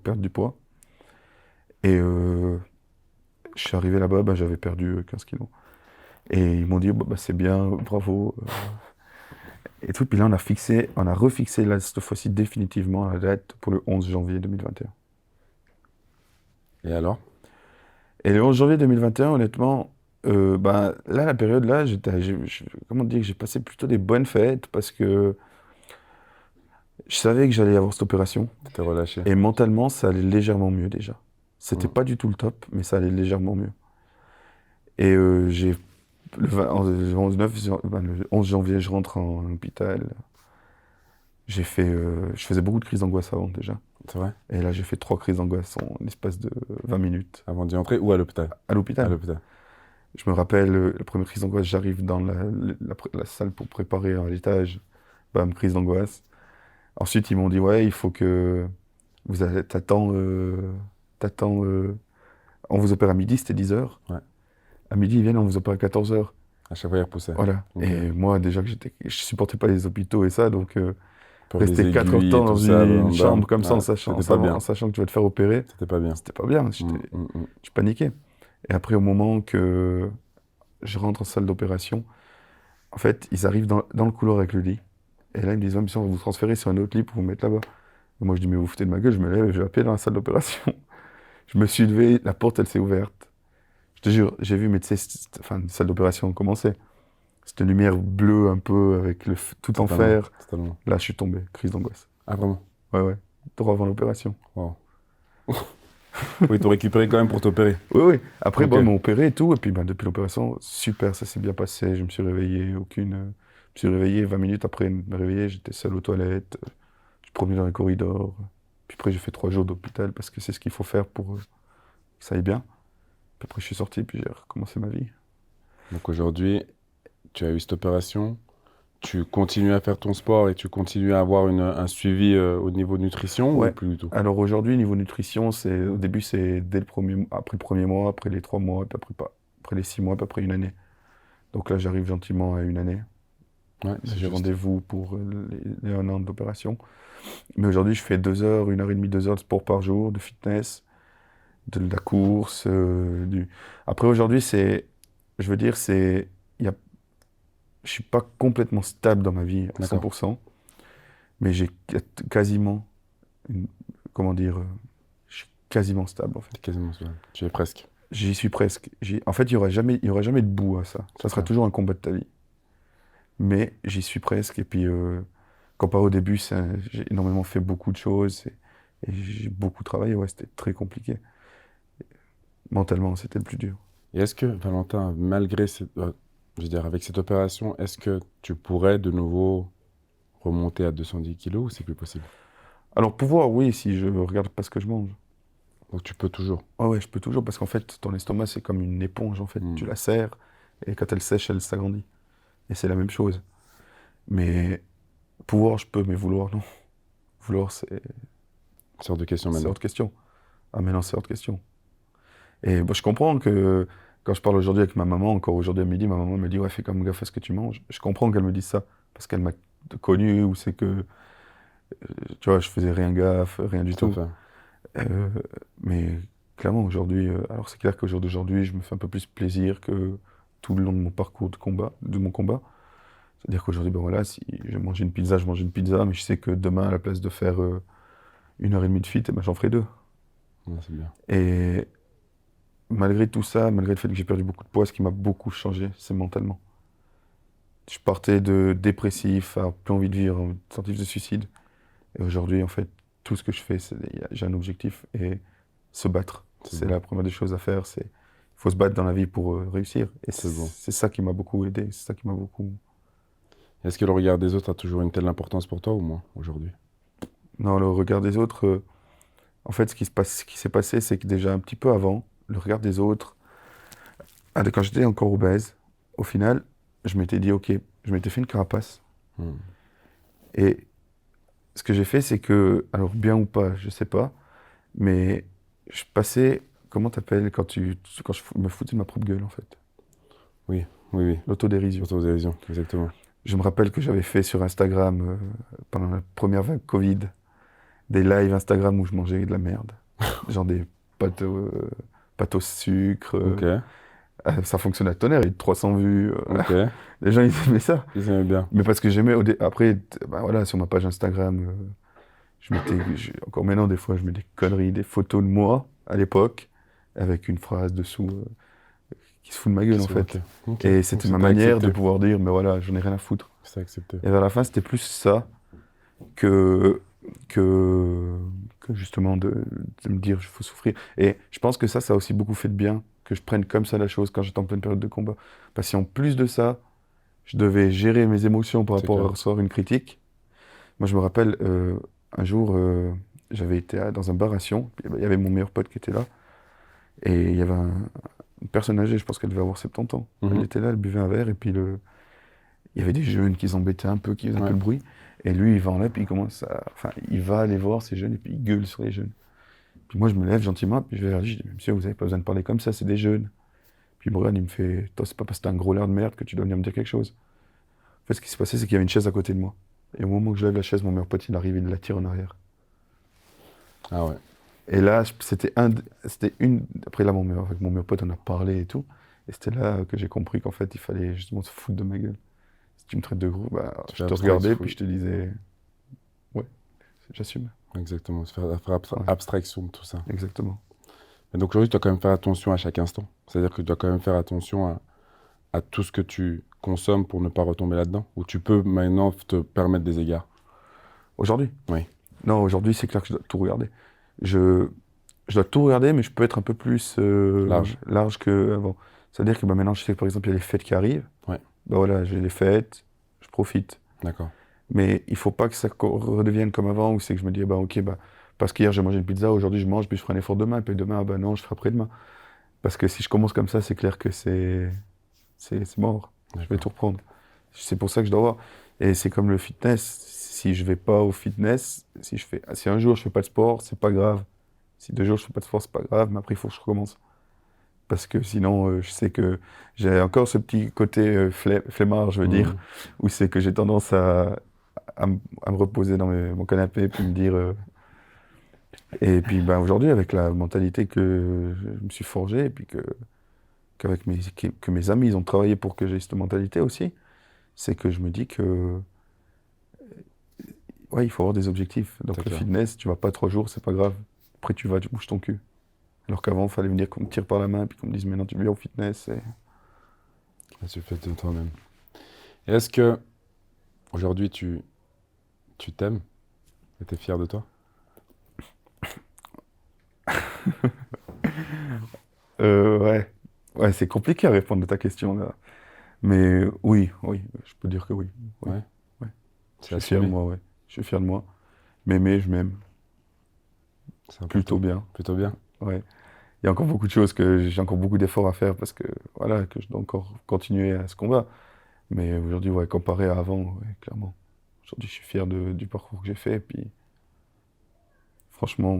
perdre du poids. Et je suis arrivé là-bas, bah, j'avais perdu 15 kilos. Et ils m'ont dit, bah, c'est bien, bravo. Et tout, puis là, on a refixé là, cette fois-ci définitivement la date pour le 11 janvier 2021. Et alors? Et le 11 janvier 2021, honnêtement, bah, là, la période là, comment dire, j'ai passé plutôt des bonnes fêtes parce que je savais que j'allais avoir cette opération. T'étais relâché. Et mentalement, ça allait légèrement mieux déjà. C'était Mm. pas du tout le top, mais ça allait légèrement mieux. Et j'ai le 11, le 11 janvier, je rentre en hôpital. Je faisais beaucoup de crises d'angoisse avant déjà. C'est vrai? Et là, j'ai fait 3 crises d'angoisse en l'espace de 20 minutes. Avant d'y entrer ou à l'hôpital? À À l'hôpital. l'hôpital. Je me rappelle, la première crise d'angoisse, j'arrive dans la salle pour préparer à l'étage. Bam, crise d'angoisse. Ensuite, ils m'ont dit, ouais, il faut que t'attends, on vous opère à midi, c'était 10h. Ouais. À midi, ils viennent, on vous opère à 14h. À chaque fois, il repoussait. Voilà. Ok. Et moi, déjà que je supportais pas les hôpitaux et ça, donc Pour les rester 4 heures de aiguilles et temps dans tout ça, une chambre comme ça, ouais, en c'était pas bien. sachant que tu vas te faire opérer, C'était pas bien. c'était pas bien. Je paniquais. Et après, au moment que je rentre en salle d'opération, en fait, ils arrivent dans le couloir avec le lit. Et là, ils me disent, ouais, monsieur, on va vous transférer sur un autre lit pour vous mettre là-bas. Et moi, je dis, mais vous foutez de ma gueule, je me lève et je vais appeler dans la salle d'opération. Je me suis levé, la porte, elle s'est ouverte. Je te jure, j'ai vu, mais tu sais, enfin, une salle d'opération commençait. Cette lumière bleue un peu, avec tout en fer. Totalement. Là, je suis tombé, crise d'angoisse. Ah, vraiment? Ouais, ouais, droit avant l'opération. Wow. Oui, t'ont récupéré quand même pour t'opérer. Oui, oui. Après, Ok. bon, ils m'ont opéré et tout. Et puis, ben, depuis l'opération, super, ça s'est bien passé. Je me suis réveillé, je me suis réveillé 20 minutes après me réveiller, j'étais seul aux toilettes. Je promenais dans les corridors. Puis après, j'ai fait 3 jours d'hôpital parce que c'est ce qu'il faut faire pour que ça aille bien. Puis après, je suis sorti, puis j'ai recommencé ma vie. Donc aujourd'hui, tu as eu cette opération, tu continues à faire ton sport et tu continues à avoir un suivi au niveau nutrition ou Ouais. plus du tout? Alors aujourd'hui, niveau nutrition, au début, c'est après le premier mois, après les 3 mois, puis après, après les 6 mois, puis après une année. Donc là, j'arrive gentiment à une année. Ouais, c'est J'ai juste. rendez-vous pour les 1 an de l'opération. Mais aujourd'hui, je fais 2 heures, 1h30, 2 heures de sport par jour, de fitness, de la course. Après, aujourd'hui, je veux dire, il y a, je suis pas complètement stable dans ma vie à D'accord. 100%, mais j'ai quasiment, comment dire, je suis quasiment stable en fait. T'es quasiment sûr. Tu es presque. J'y suis presque. En fait, il y aura jamais de bout à ça. Ça sera Super. toujours un combat de ta vie. Mais j'y suis presque. Et puis, comparé au début, j'ai énormément fait beaucoup de choses et j'ai beaucoup travaillé. Ouais, c'était très compliqué. Mentalement, c'était le plus dur. Et est-ce que, Valentin, malgré je veux dire, avec cette opération, est-ce que tu pourrais de nouveau remonter à 210 kilos ou c'est plus possible? Alors, pouvoir, oui, si je regarde pas ce que je mange. Donc tu peux toujours. Ah ouais, je peux toujours, parce qu'en fait, ton estomac, c'est comme une éponge, en fait. Mm. Tu la serres, et quand elle sèche, elle s'agrandit. Et c'est la même chose. Mais pouvoir, je peux, mais vouloir, non. Vouloir, c'est C'est hors de question maintenant. hors de question. Ah, mais non, c'est hors de question. Et bon, je comprends que quand je parle aujourd'hui avec ma maman, encore aujourd'hui à midi, ma maman me dit, ouais, fais comme gaffe à ce que tu manges. Je comprends qu'elle me dise ça, parce qu'elle m'a connu, ou c'est que, tu vois, je faisais rien gaffe, rien du Tout à tout. fait. Mais clairement, aujourd'hui, alors c'est clair qu'au jour d'aujourd'hui, je me fais un peu plus plaisir que tout le long de mon parcours de mon combat. C'est-à-dire qu'aujourd'hui, ben voilà, si je mange une pizza, je mange une pizza, mais je sais que demain, à la place de faire 1h30 de fit, eh ben, j'en ferai 2. Ouais, c'est bien. Et malgré tout ça, malgré le fait que j'ai perdu beaucoup de poids, ce qui m'a beaucoup changé, c'est mentalement. Je partais de dépressif à plus envie de vivre, en tentative de suicide. Et aujourd'hui, en fait, tout ce que je fais, j'ai un objectif et se battre. C'est bon. la première des choses à faire. Il faut se battre dans la vie pour réussir. Et C'est bon. c'est ça qui m'a beaucoup aidé. C'est ça qui m'a beaucoup. Est-ce que le regard des autres a toujours une telle importance pour toi ou moins aujourd'hui? Non, le regard des autres, en fait, ce qui s'est passé, c'est que déjà un petit peu avant, le regard des autres, quand j'étais encore obèse, au final, je m'étais dit, ok, je m'étais fait une carapace. Mm. Et ce que j'ai fait, c'est que, alors bien ou pas, je sais pas, mais je passais, comment t'appelles quand je me foutais de ma propre gueule, en fait. Oui, oui, oui. L'autodérision. Autodérision, exactement. Je me rappelle que j'avais fait sur Instagram, pendant la première vague Covid, des lives Instagram où je mangeais de la merde. Genre des pâtes au sucre, Ok. Ça fonctionne à tonnerre, il y a 300 vues. Ok, Les gens, ils aimaient ça. ils aimaient bien. Mais parce que j'aimais, après, bah voilà, sur ma page Instagram, encore maintenant, des fois, je mets des conneries, des photos de moi, à l'époque, avec une phrase dessous qui se fout de ma gueule, en Ok, fait. ok. Et Donc c'était ma c'était manière de accepté. pouvoir dire, mais voilà, j'en ai rien à foutre. C'est accepté. Et vers la fin, c'était plus ça que, que, que justement de me dire, il faut souffrir. Et je pense que ça a aussi beaucoup fait de bien, que je prenne comme ça la chose quand j'étais en pleine période de combat. Parce qu'en plus de ça, je devais gérer mes émotions par C'est rapport à clair. recevoir une critique. Moi, je me rappelle, un jour, j'avais été dans un bar à Sion, puis, bah, il y avait mon meilleur pote qui était là, et il y avait une personne âgée, je pense qu'elle devait avoir 70 ans. Elle Mhm. était là, elle buvait un verre, et puis il y avait des jeunes qui s'embêtaient un peu, qui faisaient un peu Ouais. le bruit, et lui, il va en là, puis il commence à... Enfin, il va aller voir ces jeunes, et puis il gueule sur les jeunes. Puis moi, je me lève gentiment, puis je vais vers lui, je dis, monsieur, vous avez pas besoin de parler comme ça, c'est des jeunes. Puis il me regarde, il me fait, toi, c'est pas parce que t'as un gros l'air de merde que tu dois venir me dire quelque chose. En fait, ce qui s'est passé, c'est qu'il y avait une chaise à côté de moi. Et au moment où je lève la chaise, mon meilleur pote, il arrive, il la tire en arrière. Ah ouais. Et là, c'était une. Après, là, avec mon meilleur pote, on a parlé et tout. Et c'était là que j'ai compris qu'en fait, il fallait justement se foutre de ma gueule. Si tu me traites de gros, bah, Tu je fais te regardais, abstraction. puis je te disais, ouais, j'assume. Exactement. Ouais, Abstraction de tout ça. exactement. Et donc aujourd'hui, tu dois quand même faire attention à chaque instant. C'est-à-dire que tu dois quand même faire attention à tout ce que tu consommes pour ne pas retomber là-dedans. Ou tu peux maintenant te permettre des égards. Aujourd'hui? Oui. Non, aujourd'hui, c'est clair que je dois tout regarder. Je, je dois tout regarder, mais je peux être un peu plus Large. large qu'avant. C'est-à-dire que bah, maintenant, je sais que par exemple, il y a les fêtes qui arrivent. Ouais. Bah voilà, j'ai les fêtes, je profite. D'accord. Mais il faut pas que ça redevienne comme avant, où c'est que je me dis, ah bah ok, bah, parce qu'hier j'ai mangé une pizza, aujourd'hui je mange, puis je ferai un effort demain, puis demain, ah bah non, je ferai après-demain. Parce que si je commence comme ça, c'est clair que c'est mort. Je vais tout D'accord. reprendre. C'est pour ça que je dois voir. Et c'est comme le fitness. Si je vais pas au fitness, si un jour je fais pas de sport, c'est pas grave. Si 2 jours je fais pas de sport, c'est pas grave, mais après il faut que je recommence. Parce que sinon, je sais que j'ai encore ce petit côté flemmard, je veux dire, Mhm. où c'est que j'ai tendance à me reposer dans mon canapé, puis me dire. Et puis ben, aujourd'hui, avec la mentalité que je me suis forgée, et puis que mes amis ils ont travaillé pour que j'ai cette mentalité aussi, c'est que je me dis que ouais, il faut avoir des objectifs. C'est Donc le clair. fitness, tu vas pas 3 jours, c'est pas grave. Après, tu vas, tu bouges ton cul. Alors qu'avant, il fallait venir qu'on me tire par la main, puis qu'on me dise, maintenant tu viens au fitness. Et tu le fais de toi-même. Et est-ce que aujourd'hui tu t'aimes et tu es fier de toi? Ouais, ouais, c'est compliqué à répondre à ta question là. Mais oui, oui, je peux dire que oui. Oui, Ouais. ouais. Je C'est suis fier de assumé. moi, ouais. Je suis fier de moi. M'aimer, je m'aime C'est plutôt important. bien. Plutôt bien. Ouais. Il y a encore beaucoup de choses que j'ai encore beaucoup d'efforts à faire parce que voilà, que je dois encore continuer à ce combat. Mais aujourd'hui, ouais, comparé à avant, ouais, clairement. Aujourd'hui, je suis fier du parcours que j'ai fait. Et puis, franchement,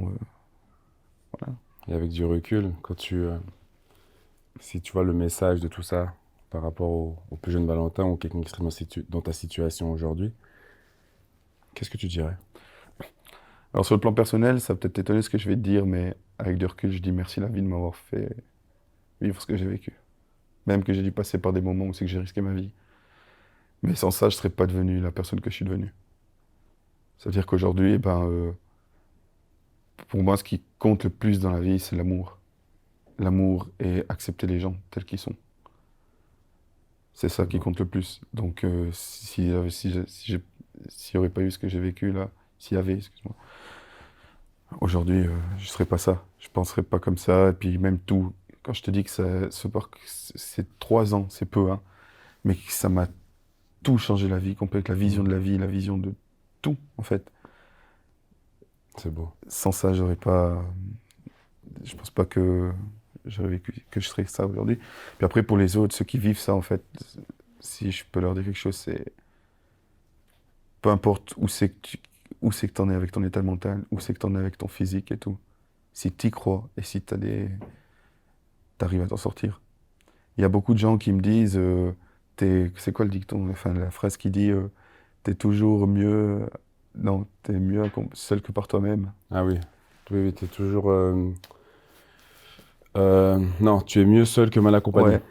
voilà. Et avec du recul, si tu vois le message de tout ça par rapport au plus jeune Valentin ou quelqu'un qui serait dans ta situation aujourd'hui, qu'est-ce que tu dirais? Alors, sur le plan personnel, ça va peut-être t'étonner ce que je vais te dire, mais avec du recul, je dis merci la vie de m'avoir fait vivre ce que j'ai vécu. Même que j'ai dû passer par des moments où c'est que j'ai risqué ma vie. Mais sans ça, je serais pas devenu la personne que je suis devenu. C'est-à-dire qu'aujourd'hui, eh ben, pour moi, ce qui compte le plus dans la vie, c'est l'amour. L'amour et accepter les gens tels qu'ils sont. C'est ça C'est qui beau. compte le plus. Donc, s'il n'y aurait pas eu ce que j'ai vécu là, s'il y avait, excuse-moi, aujourd'hui, je ne serais pas ça. Je ne penserais pas comme ça. Et puis, même tout, quand je te dis que c'est 3 ans, c'est peu, hein, mais que ça m'a tout changé la vie, complète, la vision Mhm. de la vie, la vision de tout, en fait. C'est beau. Sans ça, j'aurais pas. Je pense pas que j'aurais vécu, que je serais ça aujourd'hui. Puis après, pour les autres, ceux qui vivent ça, en fait, si je peux leur dire quelque chose, c'est peu importe où c'est que t'en es avec ton état mental, où c'est que t'en es avec ton physique et tout. Si t'y crois et si t'arrives à t'en sortir. Il y a beaucoup de gens qui me disent, c'est quoi le dicton, enfin la phrase qui dit, t'es toujours mieux, non, t'es mieux seul que par toi-même. Ah oui. Oui, oui, t'es toujours. Non, tu es mieux seul que mal accompagné. Ouais.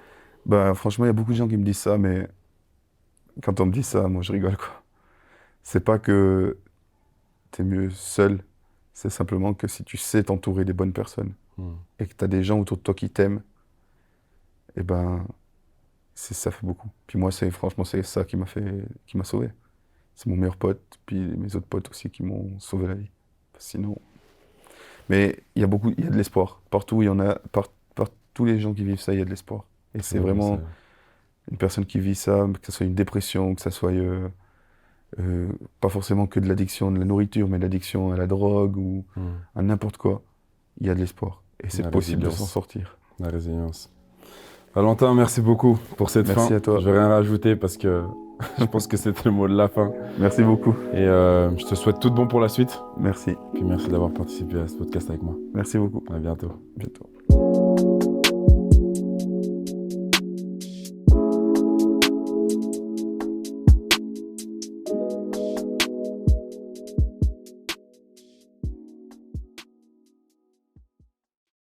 Bah, franchement, il y a beaucoup de gens qui me disent ça, mais quand on me dit ça, moi, je rigole, quoi. C'est pas que t'es mieux seul, c'est simplement que si tu sais t'entourer des bonnes personnes Hmm. et que t'as des gens autour de toi qui t'aiment, eh ben, ça fait beaucoup. Puis moi, franchement, c'est ça qui m'a sauvé. C'est mon meilleur pote, puis mes autres potes aussi qui m'ont sauvé la vie. Sinon. Mais il y a de l'espoir. Partout, il y en a, par tous les gens qui vivent ça, il y a de l'espoir. Et C'est c'est vrai, vraiment une personne qui vit ça, que ce soit une dépression, que ce soit euh, pas forcément que de l'addiction de la nourriture, mais de l'addiction à la drogue ou Hmm. à n'importe quoi, il y a de l'espoir. Et c'est La possible de s'en résilience. sortir. La résilience. Valentin, merci beaucoup pour cette fin. Merci à toi. Je vais rien rajouter parce que je pense que c'était le mot de la fin. Merci beaucoup. Et je te souhaite tout de bon pour la suite. Merci. Puis merci d'avoir participé à ce podcast avec moi. Merci beaucoup. À bientôt. Bientôt.